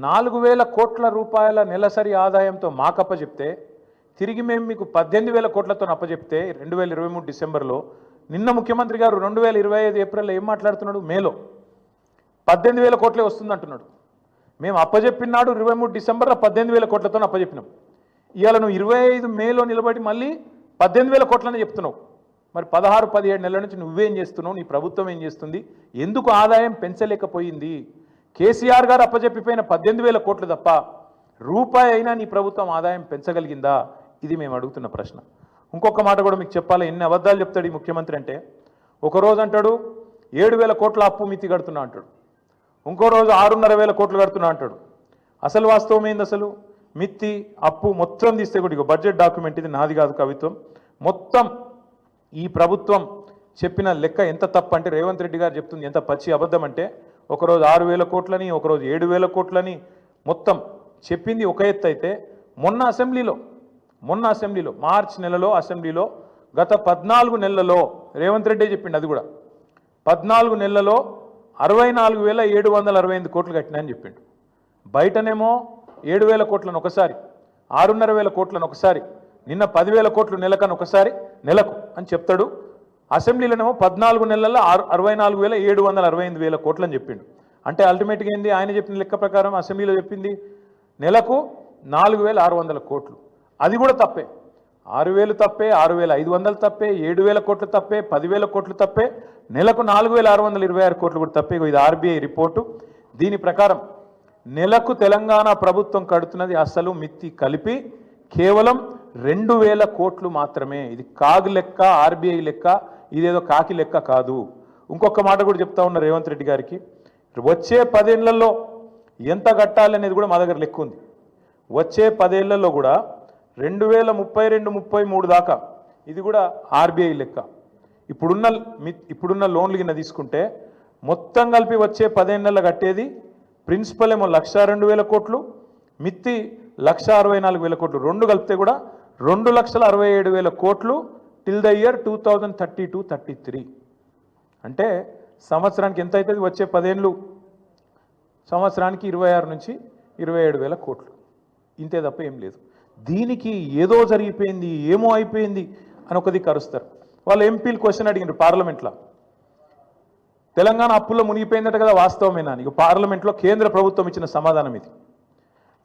Speaker 1: 4,000 కోట్ల రూపాయల నెలసరి ఆదాయంతో మాకప్ప చెప్తే తిరిగి మేము మీకు 18,000 కోట్లతో అప్పచెప్తే 2023 డిసెంబర్లో, నిన్న ముఖ్యమంత్రి గారు 2025 ఏప్రిల్లో ఏం మాట్లాడుతున్నాడు? మేలో 18,000 కోట్లే వస్తుంది అంటున్నాడు. మేము అప్పచెప్పినాడు 23 డిసెంబర్లో 18,000 కోట్లతో అప్పచెప్పినాం. ఇవాళ నువ్వు 25 మేలో నిలబడి మళ్ళీ 18,000 కోట్లని చెప్తున్నావు. మరి 16-17 నెలల నుంచి నువ్వేం చేస్తున్నావు, నీ ప్రభుత్వం ఏం చేస్తుంది, ఎందుకు ఆదాయం పెంచలేకపోయింది? కేసీఆర్ గారు అప్పచెప్పిపోయిన 18,000 కోట్లు తప్ప రూపాయి అయినా నీ ప్రభుత్వం ఆదాయం పెంచగలిగిందా? ఇది మేము అడుగుతున్న ప్రశ్న. ఇంకొక మాట కూడా మీకు చెప్పాలి, ఎన్ని అబద్ధాలు చెప్తాడు ఈ ముఖ్యమంత్రి అంటే, ఒకరోజు అంటాడు 7,000 కోట్ల అప్పు మితి కడుతున్నా అంటాడు, ఇంకో రోజు 6,500 కోట్లు కడుతున్నా అంటాడు. అసలు వాస్తవం ఏంది? అసలు మిత్తి అప్పు మొత్తం తీస్తే కూడా బడ్జెట్ డాక్యుమెంట్ ఇది, నాది కాదు కవిత్వం, మొత్తం ఈ ప్రభుత్వం చెప్పిన లెక్క ఎంత తప్పు అంటే రేవంత్ రెడ్డి గారు చెప్తుంది ఎంత పచ్చి అబద్ధం అంటే ఒకరోజు 6,000 కోట్లని ఒకరోజు 7,000 కోట్లని మొత్తం చెప్పింది ఒక ఎత్తు అయితే మొన్న అసెంబ్లీలో మార్చి నెలలో అసెంబ్లీలో గత 14 నెలలలో రేవంత్ రెడ్డి చెప్పిండు అది కూడా 14 నెలలలో 64,768 కోట్లు కట్టినా అని చెప్పిండు. బయటనేమో 7,000 కోట్లను ఒకసారి 6,500 కోట్లను ఒకసారి నిన్న 10,000 కోట్లు నెలకు అని చెప్తాడు. అసెంబ్లీలోనేమో 14 నెలల్లో 64,768 కోట్లు అని చెప్పిండు. అంటే అల్టిమేట్గా ఏంది ఆయన చెప్పిన లెక్క ప్రకారం అసెంబ్లీలో చెప్పింది నెలకు 4,600 కోట్లు. అది కూడా తప్పే. 6,000 తప్పే, 6,500 తప్పే, 7,000 కోట్లు తప్పే, 10,000 కోట్లు తప్పే, నెలకు 4,626 కోట్లు కూడా తప్పే. ఇది ఆర్బీఐ రిపోర్టు. దీని ప్రకారం నెలకు తెలంగాణ ప్రభుత్వం కడుతున్నది అసలు మిత్తి కలిపి కేవలం 2,000 కోట్లు మాత్రమే. ఇది కాగు లెక్క, ఆర్బీఐ లెక్క, ఇదేదో కాకి లెక్క కాదు. ఇంకొక మాట కూడా చెప్తా ఉన్న రేవంత్ రెడ్డి గారికి, వచ్చే 10 ఏళ్లలో ఎంత కట్టాలి అనేది కూడా మా దగ్గర లెక్క ఉంది. వచ్చే 10 ఏళ్లలో కూడా 2032-33 దాకా ఇది కూడా ఆర్బీఐ లెక్క. ఇప్పుడున్న లోన్లు కింద తీసుకుంటే మొత్తం కలిపి వచ్చే 10 ఏళ్లలో కట్టేది ప్రిన్సిపల్ ఏమో 1,02,000 కోట్లు, మిత్తి 1,64,000 కోట్లు, రెండు కలిపితే కూడా 2,67,000 కోట్లు టిల్ ద ఇయర్ 2032-33. అంటే సంవత్సరానికి ఎంత అవుతుంది? వచ్చే 10 ఏళ్ళు సంవత్సరానికి 26 నుంచి 27,000 కోట్లు. ఇంతే తప్ప ఏం లేదు. దీనికి ఏదో జరిగిపోయింది, ఏమో అయిపోయింది అని ఒకది కరుస్తారు. వాళ్ళు ఎంపీలు క్వశ్చన్ అడిగినారు పార్లమెంట్లో, తెలంగాణ అప్పుల్లో మునిగిపోయిందట కదా, వాస్తవమేనా? ఇక పార్లమెంట్లో కేంద్ర ప్రభుత్వం ఇచ్చిన సమాధానం ఇది.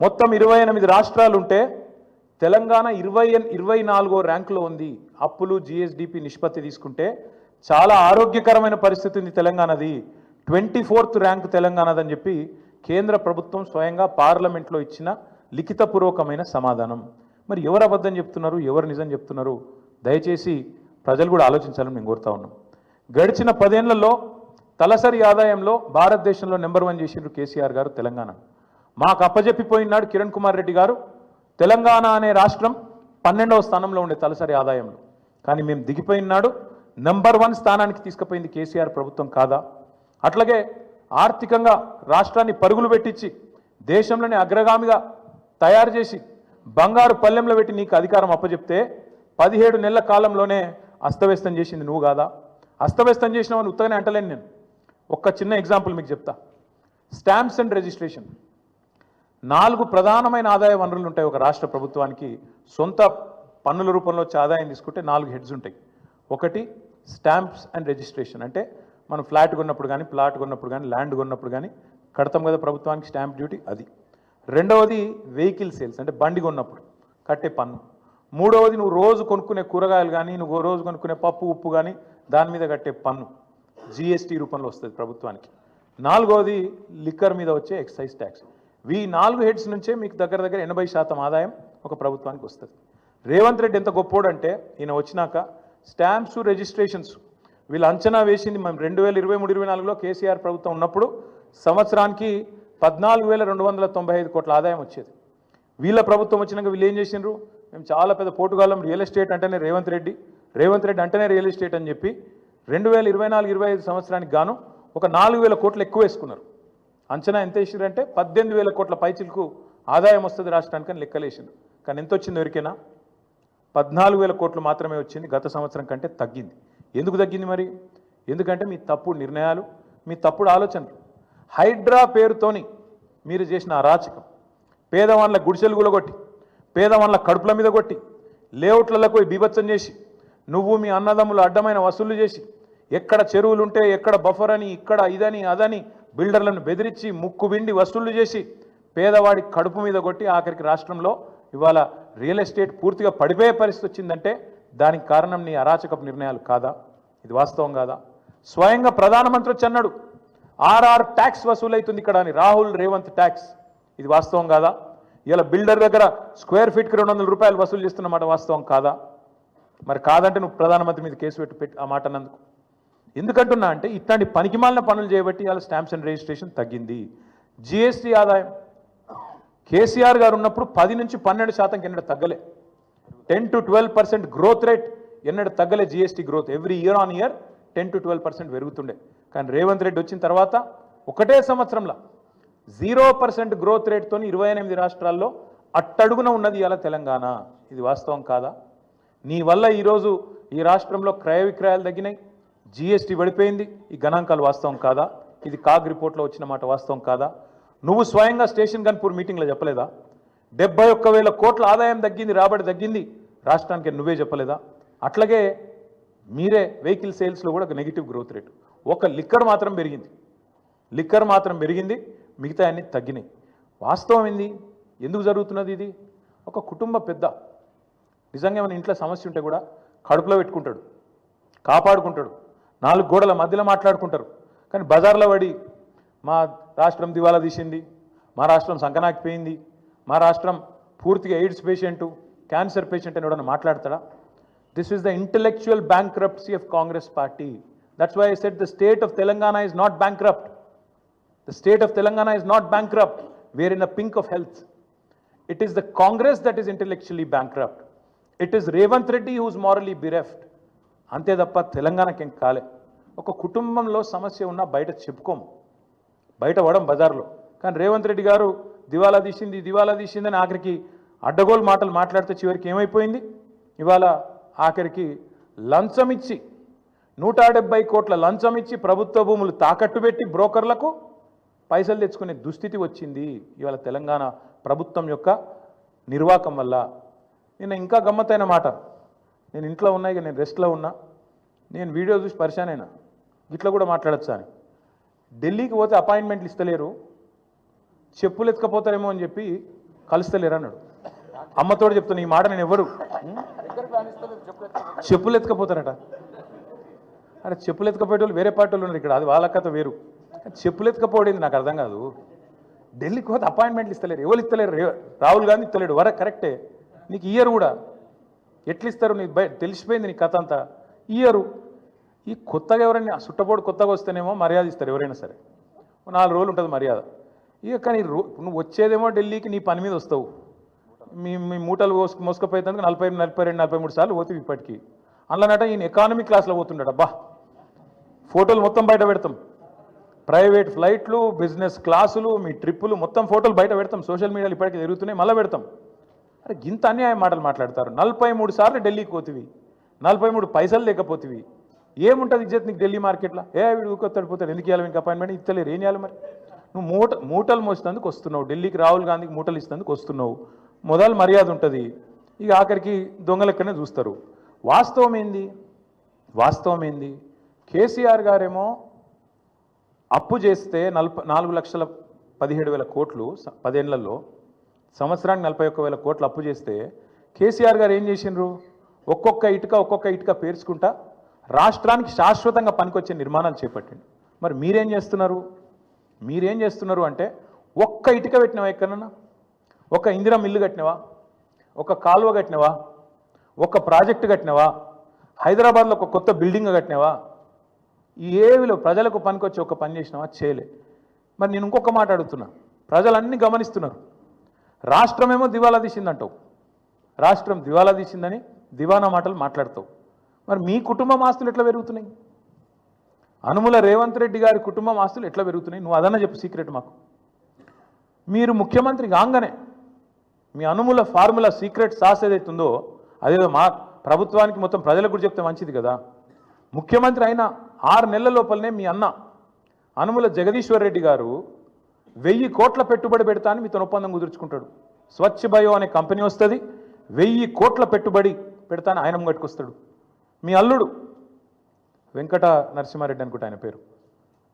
Speaker 1: మొత్తం 28 రాష్ట్రాలు ఉంటే తెలంగాణ 24వ ర్యాంకులో ఉంది. అప్పులు జిఎస్డిపి నిష్పత్తి తీసుకుంటే చాలా ఆరోగ్యకరమైన పరిస్థితి ఉంది తెలంగాణది. 24th ర్యాంక్ తెలంగాణదని చెప్పి కేంద్ర ప్రభుత్వం స్వయంగా పార్లమెంట్లో ఇచ్చిన లిఖితపూర్వకమైన సమాధానం. మరి ఎవరు అబద్ధం చెప్తున్నారు, ఎవరు నిజం చెప్తున్నారు? దయచేసి ప్రజలు కూడా ఆలోచించాలని మేము కోరుతా ఉన్నాం. గడిచిన 10 ఏళ్లలో తలసరి ఆదాయంలో భారతదేశంలో నెంబర్ 1 చేసిండ్రు కేసీఆర్ గారు తెలంగాణ. మాకు అప్పజెప్పిపోయినాడు కిరణ్ కుమార్ రెడ్డి గారు. తెలంగాణ అనే రాష్ట్రం 12వ స్థానంలో ఉండే తలసరి ఆదాయంలో. కానీ మేము దిగిపోయినాడు నెంబర్ 1 స్థానానికి తీసుకుపోయింది కేసీఆర్ ప్రభుత్వం కాదా? అట్లాగే ఆర్థికంగా రాష్ట్రాన్ని పరుగులు పెట్టించి దేశంలోనే అగ్రగామిగా తయారు చేసి బంగారు పల్లెంలో పెట్టి నీకు అధికారం అప్పచెప్తే 17 నెలల కాలంలోనే అస్తవ్యస్తం చేసింది నువ్వు కాదా? అస్తవ్యస్తం చేసినావని ఉత్తగానే అంటలేను నేను. ఒక్క చిన్న ఎగ్జాంపుల్ మీకు చెప్తా. స్టాంప్స్ అండ్ రిజిస్ట్రేషన్ 4 ప్రధానమైన ఆదాయ వనరులు ఉంటాయి ఒక రాష్ట్ర ప్రభుత్వానికి. సొంత పన్నుల రూపంలో వచ్చే ఆదాయం తీసుకుంటే 4 హెడ్స్ ఉంటాయి. ఒకటి స్టాంప్స్ అండ్ రిజిస్ట్రేషన్, అంటే మనం ఫ్లాట్ కొన్నప్పుడు కానీ, ప్లాట్ కొన్నప్పుడు కానీ, ల్యాండ్ కొన్నప్పుడు కానీ కడతాం కదా ప్రభుత్వానికి స్టాంప్ డ్యూటీ, అది. రెండవది వెహికల్ సేల్స్, అంటే బండి కొన్నప్పుడు కట్టే పన్ను. మూడవది నువ్వు రోజు కొనుక్కునే కూరగాయలు కానీ, నువ్వు రోజు కొనుక్కునే పప్పు ఉప్పు కానీ దాని మీద కట్టే పన్ను జిఎస్టీ రూపంలో వస్తుంది ప్రభుత్వానికి. నాలుగవది లిక్కర్ మీద వచ్చే ఎక్సైజ్ ట్యాక్స్. ఈ 4 హెడ్స్ నుంచే మీకు దగ్గర 80% ఆదాయం ఒక ప్రభుత్వానికి వస్తుంది. రేవంత్ రెడ్డి ఎంత గొప్పోడు అంటే ఈయన వచ్చినాక స్టాంప్స్ రిజిస్ట్రేషన్స్ వీళ్ళు అంచనా వేసింది మేము 2023-24లో కేసీఆర్ ప్రభుత్వం ఉన్నప్పుడు సంవత్సరానికి 14,295 కోట్ల ఆదాయం వచ్చేది. వీళ్ళ ప్రభుత్వం వచ్చినాక వీళ్ళు ఏం చేసిండ్రు, మేము చాలా పెద్ద పోటుగాళ్ళం, రియల్ ఎస్టేట్ అంటేనే రేవంత్ రెడ్డి అంటేనే రియల్ ఎస్టేట్ అని చెప్పి 2024-25 సంవత్సరానికి గాను ఒక 4,000 కోట్లు ఎక్కువ వేసుకున్నారు. అంచనా ఎంత వేసిండ్రంటే 18,000 కోట్ల పైచిలకు ఆదాయం వస్తుంది రాష్ట్రానికి అని లెక్కలేసిండ్రు. కానీ ఎంత వచ్చింది ఎవరికైనా? 14,000 కోట్లు మాత్రమే వచ్చింది. గత సంవత్సరం కంటే తగ్గింది. ఎందుకు తగ్గింది మరి? ఎందుకంటే మీ తప్పుడు నిర్ణయాలు, మీ తప్పుడు ఆలోచనలు. హైడ్రా పేరుతోని మీరు చేసిన అరాచకం, పేదవాళ్ళ గుడిసెలు గులగొట్టి, పేదవాళ్ళ కడుపుల మీద కొట్టి, లేఅవుట్లలో పోయి బీభత్సం చేసి, నువ్వు మీ అన్నదమ్ములు అడ్డమైన వసూళ్లు చేసి, ఎక్కడ చెరువులుంటే ఎక్కడ బఫర్ అని, ఇక్కడ ఇదని అదని బిల్డర్లను బెదిరించి ముక్కు బిండి వసూళ్లు చేసి పేదవాడి కడుపు మీద కొట్టి ఆఖరికి రాష్ట్రంలో ఇవాళ రియల్ ఎస్టేట్ పూర్తిగా పడిపోయే పరిస్థితి వచ్చిందంటే దానికి కారణం నీ అరాచకపు నిర్ణయాలు కాదా? ఇది వాస్తవం కాదా? స్వయంగా ప్రధానమంత్రి వచ్చి అన్నాడు ఆర్ఆర్ ట్యాక్స్ వసూలైతుంది ఇక్కడ అని, రాహుల్ రేవంత్ ట్యాక్స్. ఇది వాస్తవం కాదా? ఇలా బిల్డర్ దగ్గర స్క్వేర్ ఫీట్కి 200 రూపాయలు వసూలు చేస్తున్నమాట వాస్తవం కాదా? మరి కాదంటే నువ్వు ప్రధానమంత్రి మీద కేసు పెట్టి ఆ మాట అన్నందుకు. ఎందుకంటున్నా అంటే ఇట్లాంటి పనికిమాలిన పనులు చేయబట్టి ఇవాళ స్టాంప్స్ అండ్ రిజిస్ట్రేషన్ తగ్గింది. జిఎస్టీ ఆదాయం కేసీఆర్ గారు ఉన్నప్పుడు 10 నుంచి 12% ఎన్నడూ తగ్గలే. 10 to 12% గ్రోత్ రేట్ ఎన్నడూ తగ్గలే. GST growth every year on year 10 to 12% పెరుగుతుండే. కానీ రేవంత్ రెడ్డి వచ్చిన తర్వాత ఒకటే సంవత్సరంలో 0% గ్రోత్ రేట్తో 28 రాష్ట్రాల్లో అట్టడుగున ఉన్నది ఇవాళ తెలంగాణ. ఇది వాస్తవం కాదా? నీ వల్ల ఈరోజు ఈ రాష్ట్రంలో క్రయ విక్రయాలు తగ్గినాయి, జీఎస్టీ పడిపోయింది. ఈ గణాంకాలు వాస్తవం కాదా? ఇది కాగ్ రిపోర్ట్లో వచ్చిన మాట వాస్తవం కాదా? నువ్వు స్వయంగా స్టేషన్ గన్పూర్ మీటింగ్లో చెప్పలేదా? 71,000 కోట్ల ఆదాయం తగ్గింది, రాబడి తగ్గింది రాష్ట్రానికి, నువ్వే చెప్పలేదా? అట్లాగే మీరే వెహికల్ సేల్స్లో కూడా నెగిటివ్ గ్రోత్ రేటు. ఒక లిక్కర్ మాత్రం పెరిగింది, మిగతా అన్ని తగ్గినాయి. వాస్తవం ఏంది? ఎందుకు జరుగుతున్నది ఇది? ఒక కుటుంబ పెద్ద నిజంగా మన ఇంట్లో సమస్య ఉంటే కూడా కడుపులో పెట్టుకుంటాడు, కాపాడుకుంటాడు, 4 గోడల మధ్యలో మాట్లాడుకుంటారు. కానీ బజార్లో పడి మా రాష్ట్రం దివాలా తీసింది, మా రాష్ట్రం సంకనాకిపోయింది, మా రాష్ట్రం పూర్తిగా ఎయిడ్స్ పేషెంటు, క్యాన్సర్ పేషెంట్ అని ఎవడన్నా మాట్లాడతాడా? This is the intellectual bankruptcy of Congress party. That's why I said the state of Telangana is not bankrupt. The state of Telangana is not bankrupt. We are in a pink of health. It is the Congress that is intellectually bankrupt. It is Revanth Reddy who is morally bereft. అంతే తప్ప తెలంగాణకి ఏం కాలే. ఒక కుటుంబంలో సమస్య ఉన్నా బయట చెప్పుకోము, బయట పడం బజార్లో. కానీ రేవంత్ రెడ్డి గారు దివాలా తీసిందని ఆఖరికి అడ్డగోలు మాటలు మాట్లాడితే చివరికి ఏమైపోయింది? ఇవాళ ఆఖరికి లంచం ఇచ్చి 170 కోట్ల లంచం ఇచ్చి ప్రభుత్వ భూములు తాకట్టు పెట్టి బ్రోకర్లకు పైసలు తెచ్చుకునే దుస్థితి వచ్చింది ఇవాళ తెలంగాణ ప్రభుత్వం యొక్క నిర్వాకం వల్ల. నేను ఇంకా గమ్మత్తైన మాట, నేను ఇంట్లో ఉన్నా, ఇక నేను రెస్ట్లో ఉన్నా, నేను వీడియో చూసి పరిశాన్ అయినా, ఇట్లా కూడా మాట్లాడచ్చు అని. ఢిల్లీకి పోతే అపాయింట్మెంట్లు ఇస్తలేరు, చెప్పులు ఎత్తుకపోతారేమో అని చెప్పి కలుస్తలేరు అన్నాడు. అమ్మతోడు చెప్తాను ఈ మాట, నేను ఎవరు చెప్పులు ఎత్తుకపోతారట. అరే చెప్పులు ఎత్తుకపోయేటోళ్ళు వేరే పార్టీ వాళ్ళు ఉన్నారు ఇక్కడ, అది వాళ్ళ కథ వేరు. చెప్పులు ఎత్తుకపోయింది నాకు అర్థం కాదు. ఢిల్లీకి పోతే అపాయింట్మెంట్లు ఇస్తలేరు, ఎవరు ఇస్తలేరు? రాహుల్ గాంధీ ఇస్తలేడు, కరెక్టే. నీకు ఇయర్ కూడా ఎట్లు ఇస్తారు? నీకు తెలిసిపోయింది నీ కథ అంతా. ఇయరు ఈ కొత్తగా ఎవరైనా సుట్టపోడు కొత్తగా వస్తేనేమో మర్యాద ఇస్తారు ఎవరైనా సరే, 4 రోజులు ఉంటుంది మర్యాద. ఇక కానీ నువ్వు వచ్చేదేమో ఢిల్లీకి నీ పని మీద వస్తావు, మీ మూటలు మోసుకపోయేందుకు 42, 43 సార్లు పోతావు ఇప్పటికీ. అందులోనట ఈయన ఎకానమీ క్లాస్లో పోతుండట. బా ఫోటోలు మొత్తం బయట పెడతాం, ప్రైవేట్ ఫ్లైట్లు, బిజినెస్ క్లాసులు, మీ ట్రిప్పులు మొత్తం ఫోటోలు బయట పెడతాం, సోషల్ మీడియాలో ఇప్పటికీ జరుగుతున్నాయి, మళ్ళీ పెడతాం. అరే గింత అన్యాయం మాటలు మాట్లాడతారు. 43 సార్లు ఢిల్లీకి పోతివి, 43 పైసలు లేకపోతివి, ఏముంటుంది ఇజ్జత్ నీకు ఢిల్లీ మార్కెట్లో? వీడు ఊకొత్తాడు పోతాడు, ఎందుకు ఇవ్వాలి మీకు అపాయింట్మెంట్? ఇస్తలేరు, ఏం చేయాలి మరి? నువ్వు మూటలు మోసేందుకు వస్తున్నావు ఢిల్లీకి, రాహుల్ గాంధీకి మూటలు ఇస్తేందుకు వస్తున్నావు, మొదలు మర్యాద ఉంటుంది, ఇక ఆఖరికి దొంగలెక్కనే చూస్తారు. వాస్తవం ఏంది? కేసీఆర్ గారేమో అప్పు చేస్తే 4,17,000 కోట్లు 10 ఏళ్లలో, సంవత్సరానికి 41,000 కోట్లు అప్పు చేస్తే కేసీఆర్ గారు ఏం చేసిండ్రు? ఒక్కొక్క ఇటుక పేర్చుకుంటా రాష్ట్రానికి శాశ్వతంగా పనికొచ్చే నిర్మాణాలు చేపట్టిండు. మరి మీరేం చేస్తున్నారు అంటే, ఒక్క ఇటుక పెట్టినవా ఎక్కడన్నా? ఒక ఇందిరా మిల్లు కట్టినవా? ఒక కాలువ కట్టినవా? ఒక ప్రాజెక్టు కట్టినవా? హైదరాబాద్లో ఒక కొత్త బిల్డింగ్ కట్టినవా? ఏవిలో ప్రజలకు పనికొచ్చి ఒక పని చేసినావా? చేయలే. మరి నేను ఇంకొక మాట అడుగుతున్నా, ప్రజలన్నీ గమనిస్తున్నారు. రాష్ట్రమేమో దివాలా తీసిందంటావు, రాష్ట్రం దివాలా తీసిందని దివానా మాటలు మాట్లాడతావు. మరి మీ కుటుంబం ఆస్తులు ఎట్లా పెరుగుతున్నాయి? అనుముల రేవంత్ రెడ్డి గారి కుటుంబం ఆస్తులు ఎట్లా పెరుగుతున్నాయి? నువ్వు అదన్నా చెప్పు సీక్రెట్ మాకు. మీరు ముఖ్యమంత్రి కాగానే మీ అనుముల ఫార్ములా సీక్రెట్ సాస్ ఏదైతుందో అదేదో మా ప్రభుత్వానికి మొత్తం ప్రజలకు కూడా చెప్తే మంచిది కదా. ముఖ్యమంత్రి అయిన 6 నెలల లోపలనే మీ అన్న అనుముల జగదీశ్వర్ రెడ్డి గారు 1000 కోట్ల పెట్టుబడి పెడతా అని మీతో ఒప్పందం కుదుర్చుకుంటాడు. స్వచ్ఛ బయో అనే కంపెనీ వస్తుంది, 1000 కోట్ల పెట్టుబడి పెడతా అని ఆయన కట్టుకొస్తాడు. మీ అల్లుడు వెంకట నరసింహారెడ్డి అనుకుంటే ఆయన పేరు,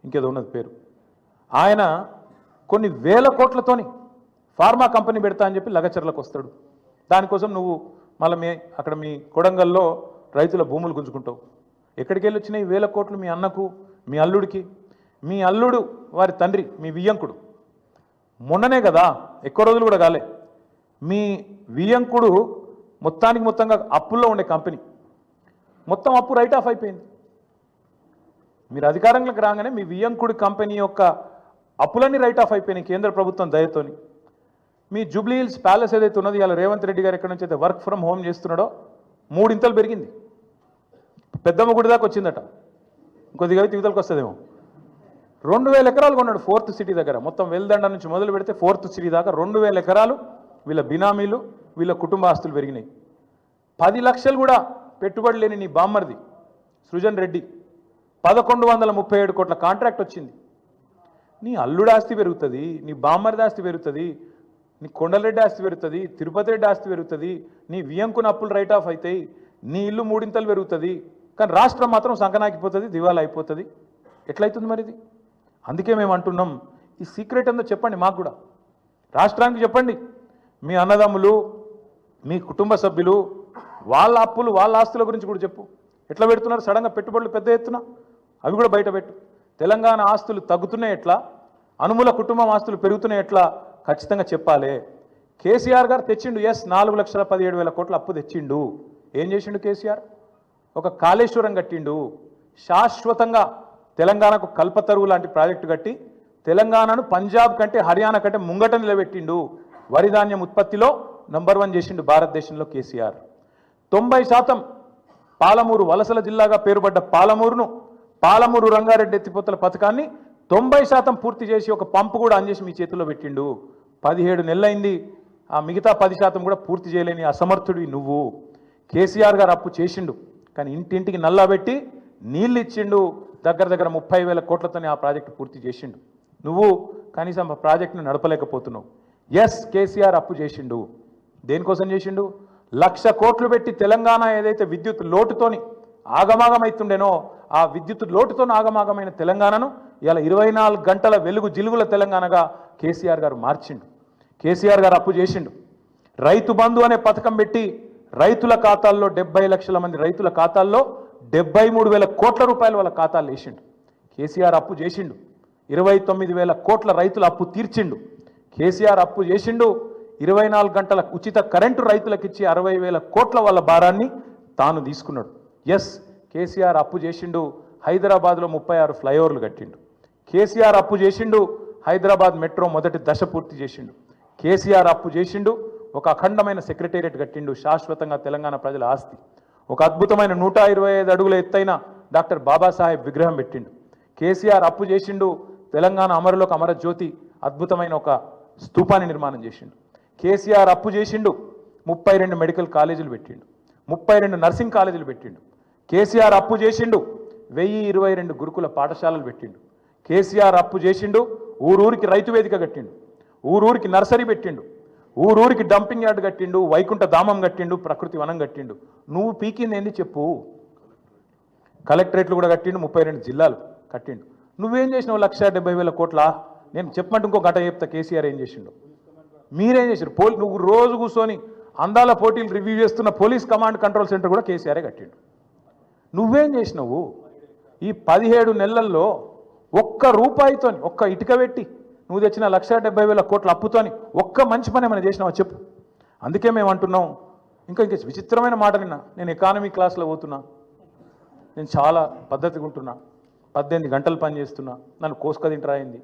Speaker 1: ఇంకేదో ఉన్నది పేరు, ఆయన కొన్ని వేల కోట్లతోని ఫార్మా కంపెనీ పెడతా అని చెప్పి లగచర్లకు వస్తాడు. దానికోసం నువ్వు మళ్ళీ అక్కడ మీ కొడంగల్లో రైతుల భూములు గుంజుకుంటావు. ఎక్కడికి వెళ్ళి వచ్చినాయి వేల కోట్లు? మీ అన్నకు, మీ అల్లుడికి. మీ అల్లుడు వారి తండ్రి మీ వియ్యంకుడు మొన్ననే కదా, ఎక్కువ రోజులు కూడా కాలే, మీ వియ్యంకుడు మొత్తంగా అప్పుల్లో ఉండే కంపెనీ మొత్తం అప్పు రైట్ ఆఫ్ అయిపోయింది. మీరు అధికారంలోకి రాగానే మీ వియ్యంకుడి కంపెనీ యొక్క అప్పులన్నీ రైట్ ఆఫ్ అయిపోయినాయి కేంద్ర ప్రభుత్వం దయతోని. మీ జూబ్లీ హిల్స్ ప్యాలెస్ ఏదైతే ఉన్నది, ఇలా రేవంత్ రెడ్డి గారు ఎక్కడి నుంచి అయితే వర్క్ ఫ్రమ్ హోమ్ చేస్తున్నాడో 3 ఇంతలు పెరిగింది, పెద్దమ్మ గుడి దాకా వచ్చిందట. ఇంకొద్దిగా ఇవతలకు వస్తుందేమో. 2000 ఎకరాలు కొన్నాడు 4th సిటీ దగ్గర. మొత్తం వెల్దండ నుంచి మొదలు పెడితే 4th సిటీ దాకా 2000 ఎకరాలు వీళ్ళ బినామీలు, వీళ్ళ కుటుంబ ఆస్తులు పెరిగినాయి. 10 లక్షలు కూడా పెట్టుబడి లేని నీ బామ్మర్ది సృజన్ రెడ్డి 1137 కోట్ల కాంట్రాక్ట్ వచ్చింది. నీ అల్లుడు ఆస్తి పెరుగుతుంది, నీ బామ్మర్ది ఆస్తి పెరుగుతుంది, నీ కొండలరెడ్డి ఆస్తి పెరుగుతుంది, తిరుపతి రెడ్డి ఆస్తి పెరుగుతుంది, నీ వియంకున అప్పులు రైట్ ఆఫ్ అవుతాయి, నీ ఇల్లు 3 ఇంతలు పెరుగుతుంది. కానీ రాష్ట్రం మాత్రం సంకనాకిపోతుంది, దివాలా అయిపోతుంది. ఎట్లయితుంది మరి ఇది? అందుకే మేము అంటున్నాం, ఈ సీక్రెట్ ఏందో చెప్పండి మాకు కూడా, రాష్ట్రానికి చెప్పండి. మీ అన్నదమ్ములు, మీ కుటుంబ సభ్యులు, వాళ్ళ అప్పులు, వాళ్ళ ఆస్తుల గురించి కూడా చెప్పు. ఎట్లా పెడుతున్నారు సడన్గా పెట్టుబడులు పెద్ద ఎత్తున? అవి కూడా బయట పెట్టు. తెలంగాణ ఆస్తులు తగ్గుతున్నాయి ఎట్లా, అనుముల కుటుంబం ఆస్తులు పెరుగుతున్నాయి ఎట్లా ఖచ్చితంగా చెప్పాలి. కేసీఆర్ గారు తెచ్చిండు, ఎస్ 4,17,000 కోట్ల అప్పు తెచ్చిండు. ఏం చేసిండు కేసీఆర్? ఒక కాళేశ్వరం కట్టిండు, శాశ్వతంగా తెలంగాణకు కల్పతరువు లాంటి ప్రాజెక్టు కట్టి తెలంగాణను పంజాబ్ కంటే హర్యానా కంటే ముంగట నిలబెట్టిండు. వరి ధాన్యం ఉత్పత్తిలో నంబర్ 1 చేసిండు భారతదేశంలో కేసీఆర్. 90% పాలమూరు వలసల జిల్లాగా పేరుపడ్డ పాలమూరు రంగారెడ్డి ఎత్తిపోతల పథకాన్ని 90% పూర్తి చేసి ఒక పంపు కూడా ఆన్ చేసి మీ చేతుల్లో పెట్టిండు. 17 నెలలైంది, ఆ మిగతా 10% కూడా పూర్తి చేయలేని అసమర్థుడివి నువ్వు. కేసీఆర్ గారు అప్పు చేసిండు, కానీ ఇంటింటికి నల్లా పెట్టి నీళ్ళు ఇచ్చిండు. దగ్గర 30,000 కోట్లతోనే ఆ ప్రాజెక్టు పూర్తి చేసిండు. నువ్వు కనీసం ఆ ప్రాజెక్టును నడపలేకపోతున్నావు. ఎస్ కేసీఆర్ అప్పు చేసిండు. దేనికోసం చేసిండు? 1,00,000 కోట్లు పెట్టి తెలంగాణ ఏదైతే విద్యుత్ లోటుతోని ఆగమాగమైతుండేనో ఆ విద్యుత్ లోటుతో ఆగమాగమైన తెలంగాణను ఇలా 24 గంటల వెలుగు జిలుగుల తెలంగాణగా కేసీఆర్ గారు మార్చిండు. కేసీఆర్ గారు అప్పు చేసిండు. రైతు బంధు అనే పథకం పెట్టి రైతుల ఖాతాల్లో 70 లక్షల మంది రైతుల ఖాతాల్లో 73,000 కోట్ల రూపాయలు వాళ్ళ ఖాతాలు వేసిండు. కేసీఆర్ అప్పు చేసిండు. 29,000 కోట్ల రైతుల అప్పు తీర్చిండు. కేసీఆర్ అప్పు చేసిండు. 24 గంటల ఉచిత కరెంటు రైతులకు ఇచ్చి 60,000 కోట్ల వాళ్ళ భారాన్ని తాను తీసుకున్నాడు. ఎస్ కేసీఆర్ అప్పు చేసిండు. హైదరాబాద్లో 36 ఫ్లైఓవర్లు కట్టిండు. కేసీఆర్ అప్పు చేసిండు. హైదరాబాద్ మెట్రో మొదటి దశ పూర్తి చేసిండు. కేసీఆర్ అప్పు చేసిండు. ఒక అఖండమైన సెక్రటేరియట్ కట్టిండు, శాశ్వతంగా తెలంగాణ ప్రజల ఆస్తి. ఒక అద్భుతమైన 125 అడుగుల ఎత్తైన డాక్టర్ బాబాసాహెబ్ విగ్రహం పెట్టిండు. కేసీఆర్ అప్పు చేసిండు. తెలంగాణ అమరులకు అమరజ్యోతి అద్భుతమైన ఒక స్తూపాన్ని నిర్మాణం చేసిండు. కేసీఆర్ అప్పు చేసిండు. 32 మెడికల్ కాలేజీలు పెట్టిండు. 32 నర్సింగ్ కాలేజీలు పెట్టిండు. కేసీఆర్ అప్పు చేసిండు. 1022 గురుకుల పాఠశాలలు పెట్టిండు. కేసీఆర్ అప్పు చేసిండు. ఊరూరికి రైతు వేదిక కట్టిండు. ఊరూరికి నర్సరీ పెట్టిండు. ఊరూరికి డంపింగ్ యార్డ్ కట్టిండు. వైకుంఠ ధామం కట్టిండు. ప్రకృతి వనం కట్టిండు. నువ్వు పీకింది ఏంది చెప్పు. కలెక్టరేట్లు కూడా కట్టిండు. 32 జిల్లాలు కట్టిండు. నువ్వేం చేసినావు? 1,70,000 కోట్ల. నేను చెప్పమంటే ఇంకో గంట చెప్తా కేసీఆర్ ఏం చేసిండు. మీరేం చేశారు? నువ్వు రోజు కూర్చొని అందాల పోటీలు రివ్యూ చేస్తున్న పోలీస్ కమాండ్ కంట్రోల్ సెంటర్ కూడా కేసీఆరే కట్టిండు. నువ్వేం చేసినావు? ఈ 17 నెలల్లో ఒక్క రూపాయితో ఒక్క ఇటుక పెట్టి నువ్వు తెచ్చిన 1,70,000 కోట్ల అప్పుతోని ఒక్క మంచి పని ఏమైనా చేసినావా చెప్పు. అందుకే మేము అంటున్నాం. ఇంకా విచిత్రమైన మాట నిన్న నేను ఎకానమీ క్లాస్లో పోతున్నా. నేను చాలా పద్ధతిగా ఉంటున్నా. 18 గంటలు పని చేస్తున్నా. నన్ను కోసుక తింటరా అయింది.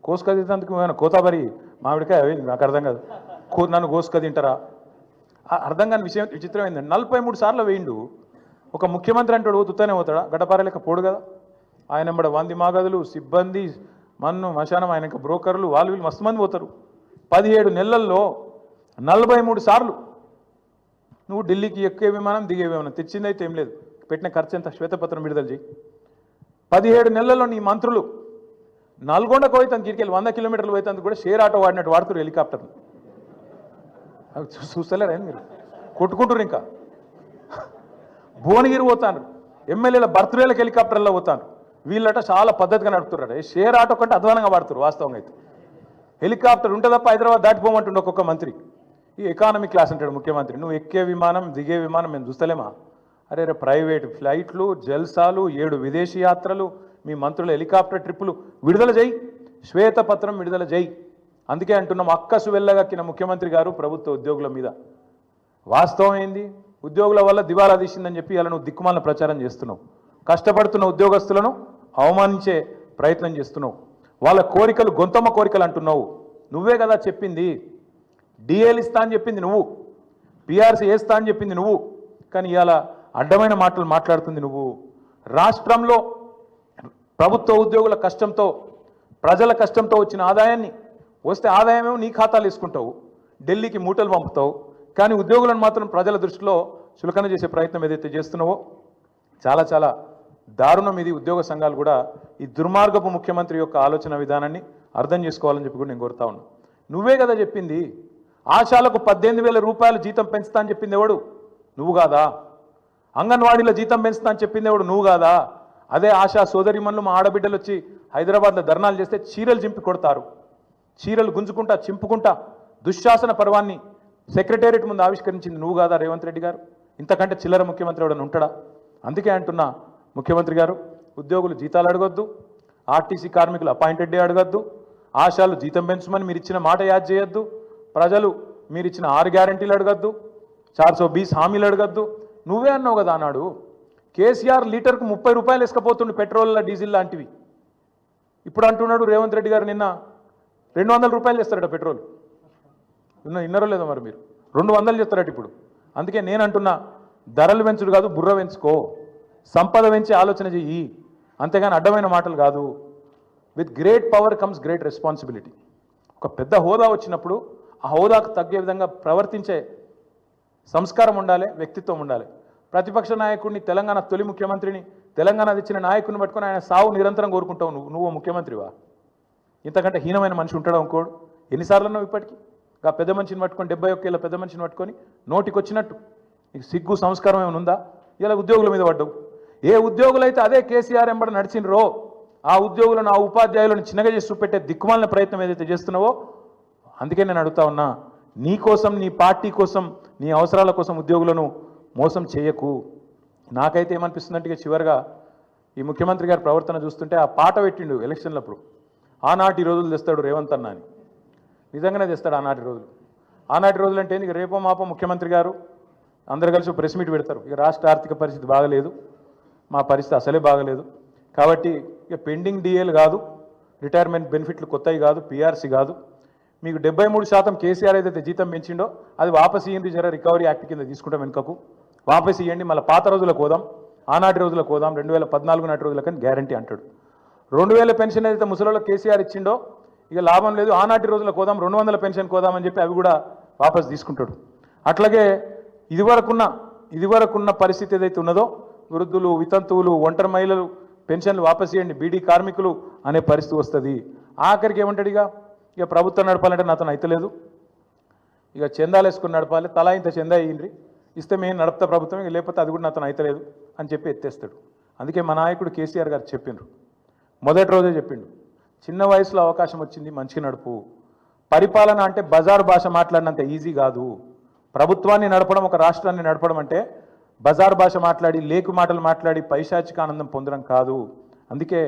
Speaker 1: కోసుక తింటేందుకు ఏమైనా కోతాబరి మామిడికాయ అయింది నాకు అర్థం కాదు. నన్ను కోసుక తింటారా అర్థం కాని విషయం. విచిత్రం ఏంటంటే 43 సార్లు వేయిండు. ఒక ముఖ్యమంత్రి అంటాడు తుత్తనే పోతాడా? గడపార లెక్క పోడు కదా. ఆయన ఎంబడ 100 మాగదులు, సిబ్బంది, మన్ను మశానం, ఆయన ఇంకా బ్రోకర్లు, వాళ్ళు వీళ్ళు మస్తు మంది పోతారు. 17 నెలల్లో 43 సార్లు నువ్వు ఢిల్లీకి ఎక్కే విమానం దిగే విమానం తెచ్చిందైతే ఏం లేదు. పెట్టిన ఖర్చు ఎంత? శ్వేతపత్రం విడుదల చేయి. 17 నెలల్లో నీ మంత్రులు నల్గొండకు పోయితే గిరికెళ్ళి 100 కిలోమీటర్లు పోయితే కూడా షేర్ ఆటో వాడినట్టు వాడుతారు హెలికాప్టర్ని. చూస్తలేరా మీరు? కొట్టుకుంటారు. ఇంకా భువనగిరి పోతాను, ఎమ్మెల్యేల బర్త్డేలకు హెలికాప్టర్లో పోతాను. వీళ్ళట చాలా పద్ధతిగా నడుపుతున్నారు. షేర్ ఆటో కంటే అధ్వానంగా వాడుతారు వాస్తవంగా అయితే. హెలికాప్టర్ ఉంటే తప్ప హైదరాబాద్ దాటిపోమంటుండే ఒక్కొక్క మంత్రి. ఈ ఎకానమీ క్లాస్ అంటాడు ముఖ్యమంత్రి. నువ్వు ఎక్కే విమానం దిగే విమానం మేము చూస్తలేమా? అరే ప్రైవేట్ ఫ్లైట్లు, జల్సాలు, 7 విదేశీ యాత్రలు, మీ మంత్రుల హెలికాప్టర్ ట్రిప్పులు విడుదల చేయి. శ్వేతపత్రం విడుదల చేయి. అందుకే అంటున్నాం, అక్కసు వెళ్ళగక్కిన ముఖ్యమంత్రి గారు ప్రభుత్వ ఉద్యోగుల మీద. వాస్తవం ఏంది? ఉద్యోగుల వల్ల దివాలా తీసిందని చెప్పి ఇలా నువ్వు దిక్కుమాలిన ప్రచారం చేస్తున్నావు. కష్టపడుతున్న ఉద్యోగస్తులను అవమానించే ప్రయత్నం చేస్తున్నావు. వాళ్ళ కోరికలు గొంతమ్మ కోరికలు అంటున్నావు. నువ్వే కదా చెప్పింది. డిఏలు ఇస్తా అని చెప్పింది నువ్వు. పిఆర్సీ వేస్తా అని చెప్పింది నువ్వు. కానీ ఇవాళ అడ్డమైన మాటలు మాట్లాడుతుంది నువ్వు. రాష్ట్రంలో ప్రభుత్వ ఉద్యోగుల కష్టంతో ప్రజల కష్టంతో వచ్చిన ఆదాయాన్ని వస్తే ఆదాయమేమో నీ ఖాతాలు వేసుకుంటావు, ఢిల్లీకి మూటలు పంపుతావు, కానీ ఉద్యోగులను మాత్రం ప్రజల దృష్టిలో చులకన చేసే ప్రయత్నం ఏదైతే చేస్తున్నావో చాలా చాలా దారుణం. ఇది ఉద్యోగ సంఘాలు కూడా ఈ దుర్మార్గపు ముఖ్యమంత్రి యొక్క ఆలోచన విధానాన్ని అర్థం చేసుకోవాలని చెప్పి కూడా నేను కోరుతా ఉన్నా. నువ్వే కదా చెప్పింది, ఆశాలకు 18,000 రూపాయలు జీతం పెంచుతా అని చెప్పింది ఎవడు? నువ్వు కాదా? అంగన్వాడీలో జీతం పెంచుతా అని చెప్పింది ఎవడు? నువ్వు కాదా? అదే ఆశా సోదరిమణులు మా ఆడబిడ్డలు వచ్చి హైదరాబాద్లో ధర్నాలు చేస్తే చీరలు చింపి కొడతారు, చీరలు గుంజుకుంటా చింపుకుంటా దుశ్శాసన పర్వాన్ని సెక్రటేరియట్ ముందు ఆవిష్కరించింది నువ్వు కాదా రేవంత్ రెడ్డి గారు? ఇంతకంటే చిల్లర ముఖ్యమంత్రి ఎవడన్నా ఉంటాడా? అందుకే అంటున్నా, ముఖ్యమంత్రి గారు ఉద్యోగులు జీతాలు అడగొద్దు, ఆర్టీసీ కార్మికులు అపాయింటెడ్ డే అడగద్దు, ఆశాలు జీతం పెంచమని మీరు ఇచ్చిన మాట యాద్ చేయొద్దు, ప్రజలు మీరు ఇచ్చిన 6 గ్యారంటీలు అడగద్దు, 420 హామీలు అడగద్దు. నువ్వే అన్నావు కదా అన్నాడు, కేసీఆర్ లీటర్కు 30 రూపాయలు వేసుకపోతుండు పెట్రోల్ డీజిల్ లాంటివి. ఇప్పుడు అంటున్నాడు రేవంత్ రెడ్డి గారు నిన్న 200 రూపాయలు చేస్తారట పెట్రోల్. విన్నారో లేదో మరి మీరు? 200 చేస్తారట ఇప్పుడు. అందుకే నేను అంటున్నా, ధరలు పెంచుడు కాదు, బుర్ర పెంచుకో, సంపద పెంచి ఆలోచన చెయ్యి, అంతేగాని అడ్డమైన మాటలు కాదు. With great power comes great responsibility. ఒక పెద్ద హోదా వచ్చినప్పుడు ఆ హోదాకు తగ్గే విధంగా ప్రవర్తించే సంస్కారం ఉండాలి, వ్యక్తిత్వం ఉండాలి. ప్రతిపక్ష నాయకుడిని, తెలంగాణ తొలి ముఖ్యమంత్రిని, తెలంగాణ తెచ్చిన నాయకుడిని పట్టుకొని ఆయన సావు నిరంతరం కోరుకుంటావు. నువ్వు ముఖ్యమంత్రివా? ఇంతకంటే హీనమైన మనిషి ఉంటాడు ఇంకోడు? ఎన్నిసార్లు అన్నావు ఇప్పటికీ? ఆ పెద్ద మనిషిని పట్టుకొని 71 ఏళ్ళ పెద్ద మనిషిని పట్టుకొని నోటికి వచ్చినట్టు నీకు సిగ్గు సంస్కారం ఏమైనా ఉందా? ఇలా ఉద్యోగుల మీద పడ్డావు. ఏ ఉద్యోగులైతే అదే కేసీఆర్ ఎంబడ నడిచినరో ఆ ఉద్యోగులను, ఆ ఉపాధ్యాయులను చిన్నగా చేసి చూపెట్టే దిక్కుమాలిన ప్రయత్నం ఏదైతే చేస్తున్నావో, అందుకే నేను అడుగుతా ఉన్నా, నీ కోసం, నీ పార్టీ కోసం, నీ అవసరాల కోసం ఉద్యోగులను మోసం చేయకు. నాకైతే ఏమనిపిస్తుందంటే చివరిగా ఈ ముఖ్యమంత్రి గారి ప్రవర్తన చూస్తుంటే ఆ పాట పెట్టిండు ఎలక్షన్లప్పుడు, ఆనాటి రోజులు తెస్తాడు రేవంత్ అన్న అని. నిజంగానే తెస్తాడు ఆనాటి రోజులు. ఆనాటి రోజులు అంటే ఇక రేపో మాపో ముఖ్యమంత్రి గారు అందరు కలిసి ప్రెస్ మీట్ పెడతారు. ఇక రాష్ట్ర ఆర్థిక పరిస్థితి బాగలేదు, మా పరిస్థితి అసలే బాగలేదు, కాబట్టి ఇక పెండింగ్ డిఏలు కాదు, రిటైర్మెంట్ బెనిఫిట్లు కొత్తవి కాదు, పిఆర్సీ కాదు, మీకు 73% కేసీఆర్ ఏదైతే జీతం పెంచిండో అది వాపస్ ఇయ్యండి, జర రికవరీ యాక్ట్ కింద తీసుకుంటాం, వెనుకకు వాపస్ ఇవ్వండి, మళ్ళీ పాత రోజులకు పోదాం, ఆనాటి రోజులకు పోదాం, 2014 నాటి రోజులకని గ్యారంటీ అంటాడు. 2000 పెన్షన్ ఏదైతే ముసలిలో కేసీఆర్ ఇచ్చిండో ఇక లాభం లేదు, ఆనాటి రోజులకు పోదాం, 200 పెన్షన్ కోదామని చెప్పి అవి కూడా వాపస్ తీసుకుంటాడు. అట్లాగే ఇదివరకున్న పరిస్థితి ఏదైతే ఉన్నదో, వృద్ధులు, వితంతువులు, ఒంటరి మహిళలు పెన్షన్లు వాపస్ ఇవ్వండి, బీడీ కార్మికులు అనే పరిస్థితి వస్తుంది. ఆఖరికి ఏమంటాడు, ఇక ప్రభుత్వం నడపాలంటే నాతో అయితలేదు, ఇక చందాలు వేసుకుని నడపాలి, తలా ఇంత చందా ఇయ్యండి, ఇస్తే మేము నడుపుతా ప్రభుత్వం, ఇక లేకపోతే అది కూడా నాతో అయితలేదు అని చెప్పి ఎత్తేస్తాడు. అందుకే మా నాయకుడు కేసీఆర్ గారు చెప్పిండ్రు, మొదటి రోజే చెప్పిండు, చిన్న వయసులో అవకాశం వచ్చింది, మంచిగా నడుపు. పరిపాలన అంటే బజారు భాష మాట్లాడినంత ఈజీ కాదు. ప్రభుత్వాన్ని నడపడం, ఒక రాష్ట్రాన్ని నడపడం అంటే బజార్ భాష మాట్లాడి, లేకు మాటలు మాట్లాడి పైశాచిక ఆనందం పొందడం కాదు. అందుకే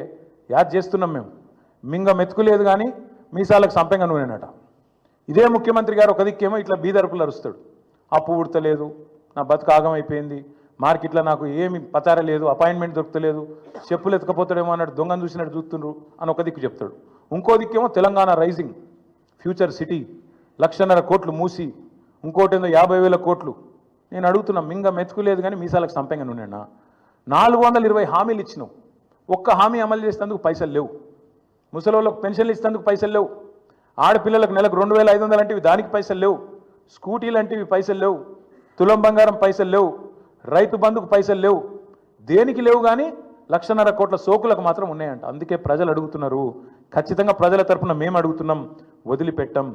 Speaker 1: యాద్ చేస్తున్నాం మేము, మింగ మెతుకులేదు కానీ మీసాలకు సంపెంగ నూనెనట. ఇదే ముఖ్యమంత్రి గారు ఒక దిక్కేమో ఇట్లా బీదరుపులు అరుస్తాడు, అప్పు ఉడతలేదు, నా బతుకు ఆగమైపోయింది, మార్కెట్లో నాకు ఏమి పచార లేదు, అపాయింట్మెంట్ దొరకలేదు, చెప్పులు ఎత్తుకపోతాడేమో అన్నట్టు దొంగను చూసినట్టు చూస్తుండ్రు అని ఒక దిక్కు చెప్తాడు. ఇంకో దిక్కేమో తెలంగాణ రైజింగ్, ఫ్యూచర్ సిటీ, 1,50,000 కోట్లు మూసి, ఇంకోటేందో 50,000 కోట్లు. నేను అడుగుతున్నా, మింగ మెతుకులేదు కానీ మీసాలకు సంపెంగ నూనెనా? 420 హామీలు ఇచ్చినావు, ఒక్క హామీ అమలు చేసేందుకు పైసలు లేవు, ముసలోళ్ళకు పెన్షన్లు ఇచ్చేందుకు పైసలు లేవు, ఆడపిల్లలకు నెలకు 2,500 అంటివి దానికి పైసలు లేవు, స్కూటీలు అంటివి పైసలు లేవు, తులం బంగారం పైసలు లేవు, రైతు బంధుకు పైసలు లేవు, దేనికి లేవు, కానీ 1,50,000 కోట్ల సోకులకు మాత్రం ఉన్నాయంట. అందుకే ప్రజలు అడుగుతున్నారు, ఖచ్చితంగా ప్రజల తరఫున మేము అడుగుతున్నాం, వదిలిపెట్టం.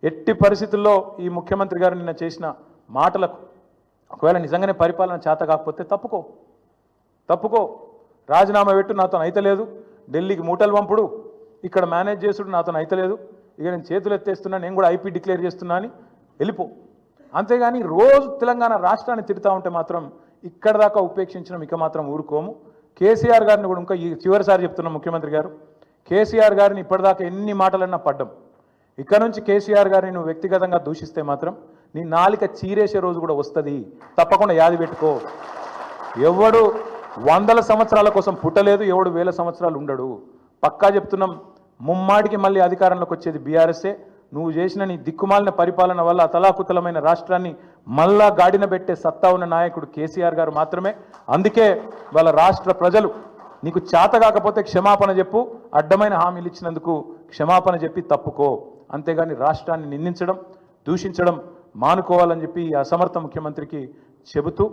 Speaker 1: ఎట్టి పరిస్థితుల్లో ఈ ముఖ్యమంత్రి గారు నిన్న చేసిన మాటలకు ఒకవేళ నిజంగానే పరిపాలన చేత కాకపోతే తప్పుకో, రాజీనామా పెట్టు, నాతో అయితలేదు, ఢిల్లీకి మూటలు పంపుడు, ఇక్కడ మేనేజ్ చేసుడు, నాతో అయితలేదు, ఇక నేను చేతులు ఎత్తేస్తున్నా, నేను కూడా ఐపీ డిక్లేర్ చేస్తున్నా అని వెళ్ళిపో. అంతేగాని రోజు తెలంగాణ రాష్ట్రాన్ని తిడతా ఉంటే మాత్రం ఇక్కడ దాకా ఉపేక్షించడం ఇక మాత్రం ఊరుకోము. కేసీఆర్ గారిని కూడా ఇంకా ఈ చివరిసారి చెప్తున్నా, ముఖ్యమంత్రి గారు, కేసీఆర్ గారిని ఇప్పటిదాకా ఎన్ని మాటలన్నా పడ్డం, ఇక్కడ నుంచి కేసీఆర్ గారిని నువ్వు వ్యక్తిగతంగా దూషిస్తే మాత్రం నీ నాలిక చీరేసే రోజు కూడా వస్తుంది, తప్పకుండా యాది పెట్టుకో. ఎవడు 100 సంవత్సరాల కోసం పుట్టలేదు, ఎవడు 1000 సంవత్సరాలు ఉండడు. పక్కా చెప్తున్నాం, ముమ్మాడికి మళ్ళీ అధికారంలోకి వచ్చేది బీఆర్ఎస్ఏ. నువ్వు చేసిన నీ దిక్కుమాలిన పరిపాలన వల్ల అతలాకుతలమైన రాష్ట్రాన్ని మళ్ళా గాడిన పెట్టే సత్తా ఉన్న నాయకుడు కేసీఆర్ గారు మాత్రమే. అందుకే వాళ్ళ రాష్ట్ర ప్రజలు నీకు చేత కాకపోతే క్షమాపణ చెప్పు, అడ్డమైన హామీలు ఇచ్చినందుకు క్షమాపణ చెప్పి తప్పుకో, అంతేగాని రాష్ట్రాన్ని నిందించడం, దూషించడం మానుకోవాలని చెప్పి ఈ అసమర్థ ముఖ్యమంత్రికి చెబుతూ,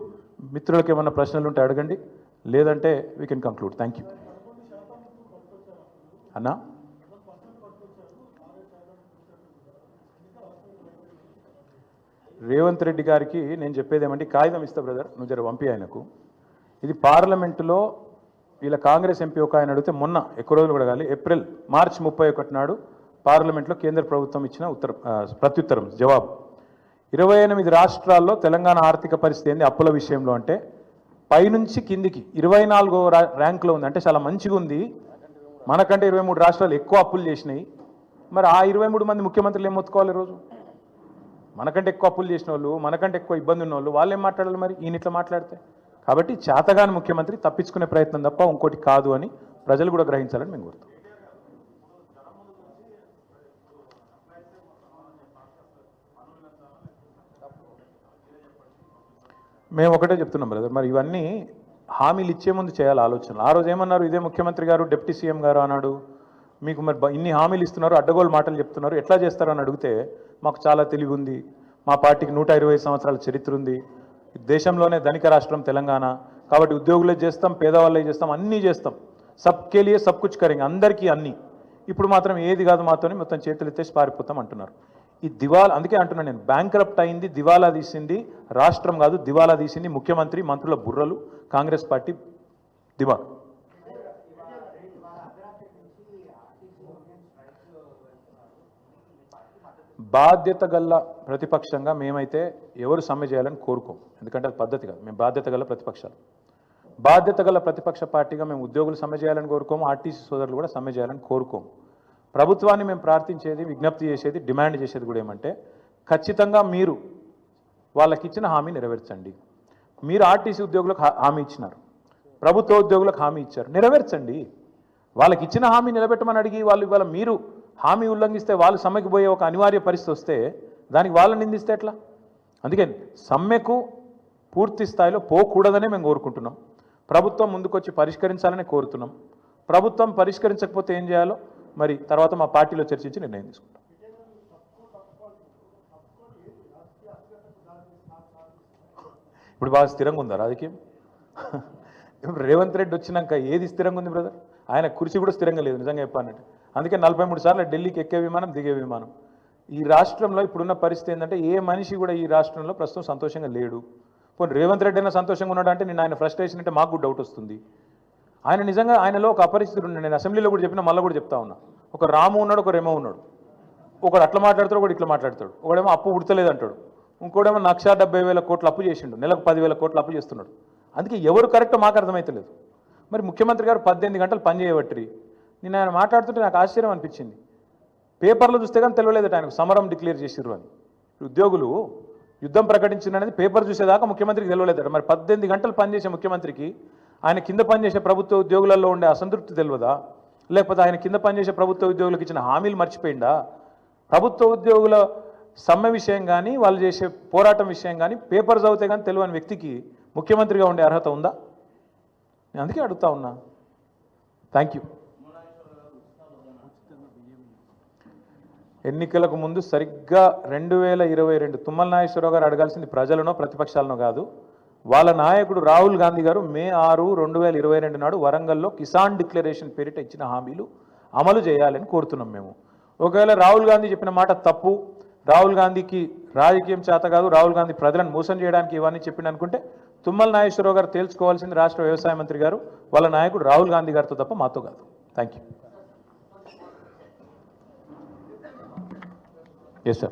Speaker 1: మిత్రులకు ఏమన్నా ప్రశ్నలు ఉంటే అడగండి, లేదంటే we can conclude. Thank you. అన్నా రేవంత్ రెడ్డి గారికి నేను చెప్పేది ఏమంటే, కాగితం ఇస్తా బ్రదర్, నువ్వు జర పంపి ఆయనకు. ఇది పార్లమెంటులో వీళ్ళ కాంగ్రెస్ ఎంపీ ఒక ఆయన అడిగితే మొన్న ఎక్కువ రోజులు కూడా కాదు, మార్చి 31 నాడు పార్లమెంట్లో కేంద్ర ప్రభుత్వం ఇచ్చిన ప్రత్యుత్తరం జవాబు. 28 రాష్ట్రాల్లో తెలంగాణ ఆర్థిక పరిస్థితి ఏంది అప్పుల విషయంలో అంటే, పైనుంచి కిందికి 24వ ర్యాంకులో ఉంది. అంటే చాలా మంచిగా ఉంది. మనకంటే 23 రాష్ట్రాలు ఎక్కువ అప్పులు చేసినాయి. మరి ఆ 23 మంది ముఖ్యమంత్రులు ఏం మొత్తుకోవాలి ఈరోజు? మనకంటే ఎక్కువ అప్పులు చేసిన వాళ్ళు, మనకంటే ఎక్కువ ఇబ్బంది ఉన్న వాళ్ళు, వాళ్ళు ఏం మాట్లాడాలి మరి ఈయన ఇట్లా మాట్లాడితే? కాబట్టి చేతగాని ముఖ్యమంత్రి తప్పించుకునే ప్రయత్నం తప్ప ఇంకోటి కాదు అని ప్రజలు కూడా గ్రహించాలని మేము కోరుతాం. మేము ఒకటే చెప్తున్నాం బ్రదర్, మరి ఇవన్నీ హామీలు ఇచ్చే ముందు చేయాలి ఆలోచనలు. ఆ రోజు ఏమన్నారు ఇదే ముఖ్యమంత్రి గారు, డిప్యూటీ సీఎం గారు అన్నాడు, మీకు మరి ఇన్ని హామీలు ఇస్తున్నారు, అడ్డగోలు మాటలు చెప్తున్నారు, ఎట్లా చేస్తారని అడిగితే, మాకు చాలా తెలివి ఉంది, మా పార్టీకి 125 సంవత్సరాల చరిత్ర ఉంది, దేశంలోనే ధనిక రాష్ట్రం తెలంగాణ, కాబట్టి ఉద్యోగులే చేస్తాం, పేదవాళ్ళే చేస్తాం, అన్నీ చేస్తాం, సబ్కే లియే సబ్ కుచ్ కరేంగే, అందరికీ అన్నీ. ఇప్పుడు మాత్రం ఏది కాదు మాతోని మొత్తం చేతులు ఎత్తేసి పారిపోతాం అంటున్నారు. ఈ దివాలా, అందుకే అంటున్నాను నేను, బ్యాంక్రప్ట్ అయింది, దివాలా తీసింది రాష్ట్రం కాదు, దివాలా తీసింది ముఖ్యమంత్రి, మంత్రుల బుర్రలు, కాంగ్రెస్ పార్టీ దివాలా. బాధ్యత గల్ల ప్రతిపక్షంగా మేమైతే ఎవరు సమ్మె చేయాలని కోరుకోం, ఎందుకంటే అది పద్ధతి కాదు. మేము బాధ్యత గల ప్రతిపక్షాలు, బాధ్యత గల ప్రతిపక్ష పార్టీగా మేము ఉద్యోగులు సమ్మె చేయాలని కోరుకోము, ఆర్టీసీ సోదరులు కూడా సమ్మె చేయాలని కోరుకోము. ప్రభుత్వాన్ని మేము ప్రార్థించేది, విజ్ఞప్తి చేసేది, డిమాండ్ చేసేది కూడా ఏమంటే, ఖచ్చితంగా మీరు వాళ్ళకి ఇచ్చిన హామీ నెరవేర్చండి. మీరు ఆర్టీసీ ఉద్యోగులకు హామీ ఇచ్చినారు, ప్రభుత్వ ఉద్యోగులకు హామీ ఇచ్చారు, నెరవేర్చండి. వాళ్ళకి ఇచ్చిన హామీ నిలబెట్టమని అడిగి వాళ్ళు ఇవాళ మీరు హామీ ఉల్లంఘిస్తే, వాళ్ళు సమ్మెకు పోయే ఒక అనివార్య పరిస్థితి వస్తే దానికి వాళ్ళని నిందిస్తే ఎట్లా? అందుకే సమ్మెకు పూర్తి స్థాయిలో పోకూడదనే మేము కోరుకుంటున్నాం. ప్రభుత్వం ముందుకొచ్చి పరిష్కరించాలని కోరుతున్నాం. ప్రభుత్వం పరిష్కరించకపోతే ఏం చేయాలో మరి తర్వాత మా పార్టీలో చర్చించి నిర్ణయం తీసుకుంటాం. ఇప్పుడు బాగా స్థిరంగా ఉందా రాజకీయం? రేవంత్ రెడ్డి వచ్చినాక ఏది స్థిరంగా ఉంది బ్రదర్? ఆయన కుర్చీ కూడా స్థిరంగా లేదు నిజంగా చెప్పానంటే. అందుకే 43 సార్లు ఢిల్లీకి ఎక్కే విమానం, దిగే విమానం. ఈ రాష్ట్రంలో ఇప్పుడున్న పరిస్థితి ఏంటంటే, ఏ మనిషి కూడా ఈ రాష్ట్రంలో ప్రస్తుతం సంతోషంగా లేడు. పోనీ రేవంత్ రెడ్డి అయినా సంతోషంగా ఉన్నాడు అంటే నేను ఆయన ఫ్రస్ట్రేషన్ అంటే మాకు డౌట్ వస్తుంది. ఆయన నిజంగా ఆయనలో ఒక అపరిస్థితుడు ఉన్నాడు. నేను అసెంబ్లీలో కూడా చెప్పిన, మళ్ళీ కూడా చెప్తా ఉన్నా. ఒక రాము ఉన్నాడు, ఒక రెమో ఉన్నాడు. ఒకడు అట్లా మాట్లాడతాడు, ఒకడు ఇట్లా మాట్లాడతాడు. ఒకడేమో అప్పు ఉడతలేదు అంటాడు, ఇంకోటేమో 1,70,000 కోట్ల అప్పు చేసిండు, నెలకు 10,000 కోట్ల అప్పు చేస్తున్నాడు. అందుకే ఎవరు కరెక్టో మాకు అర్థమవుతలేదు. మరి ముఖ్యమంత్రి గారు 18 గంటలు పని చేయబట్టి నేను ఆయన మాట్లాడుతుంటే నాకు ఆశ్చర్యం అనిపించింది. పేపర్లో చూస్తే కానీ తెలియలేదట ఆయనకు సమరం డిక్లేర్ చేసిర్రు అని. ఉద్యోగులు యుద్ధం ప్రకటించినది పేపర్ చూసేదాకా ముఖ్యమంత్రికి తెలియలేదట. మరి 18 గంటలు పనిచేసే ముఖ్యమంత్రికి ఆయన కింద పనిచేసే ప్రభుత్వ ఉద్యోగులలో ఉండే అసంతృప్తి తెలియదా? లేకపోతే ఆయన కింద పనిచేసే ప్రభుత్వ ఉద్యోగులకు ఇచ్చిన హామీలు మర్చిపోయిందా? ప్రభుత్వ ఉద్యోగుల సమ్మె విషయం కానీ, వాళ్ళు చేసే పోరాటం విషయం కానీ పేపర్ చదివితే కానీ తెలియని వ్యక్తికి ముఖ్యమంత్రిగా ఉండే అర్హత ఉందా? నేను అందుకే అడుగుతా ఉన్నా. Thank you. ఎన్నికలకు ముందు సరిగ్గా 2022 తుమ్మల నాగేశ్వరరావు గారు అడగాల్సింది ప్రజలనో ప్రతిపక్షాలనో కాదు, వాళ్ళ నాయకుడు రాహుల్ గాంధీ గారు మే 6, 2022 నాడు వరంగల్లో కిసాన్ డిక్లరేషన్ పేరిట ఇచ్చిన హామీలు అమలు చేయాలని కోరుతున్నాం మేము. ఒకవేళ రాహుల్ గాంధీ చెప్పిన మాట తప్పు, రాహుల్ గాంధీకి రాజకీయం చేత కాదు, రాహుల్ గాంధీ ప్రజలను మోసం చేయడానికి ఇవన్నీ చెప్పింది అనుకుంటే తుమ్మల నాగేశ్వరరావు గారు తేల్చుకోవాల్సింది రాష్ట్ర వ్యవసాయ మంత్రి గారు, వాళ్ళ నాయకుడు రాహుల్ గాంధీ గారితో తప్ప మాతో కాదు. Thank you. Yes, sir.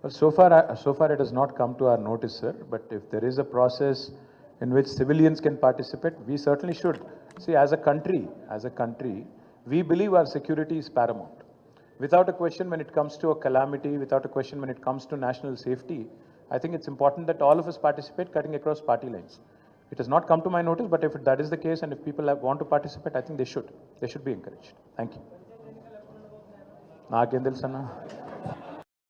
Speaker 1: Well, so far it has not come to our notice, sir. But if there is a process in which civilians can participate, we certainly should. See, as a country, we believe our security is paramount. Without a question, when it comes to a calamity, without a question, when it comes to national safety, I think it's important that all of us participate, cutting across party lines. It has not come to my notice, but if that is the case and if people want to participate, I think they should be encouraged. Thank you. నాకేం తెలుసు అన్న.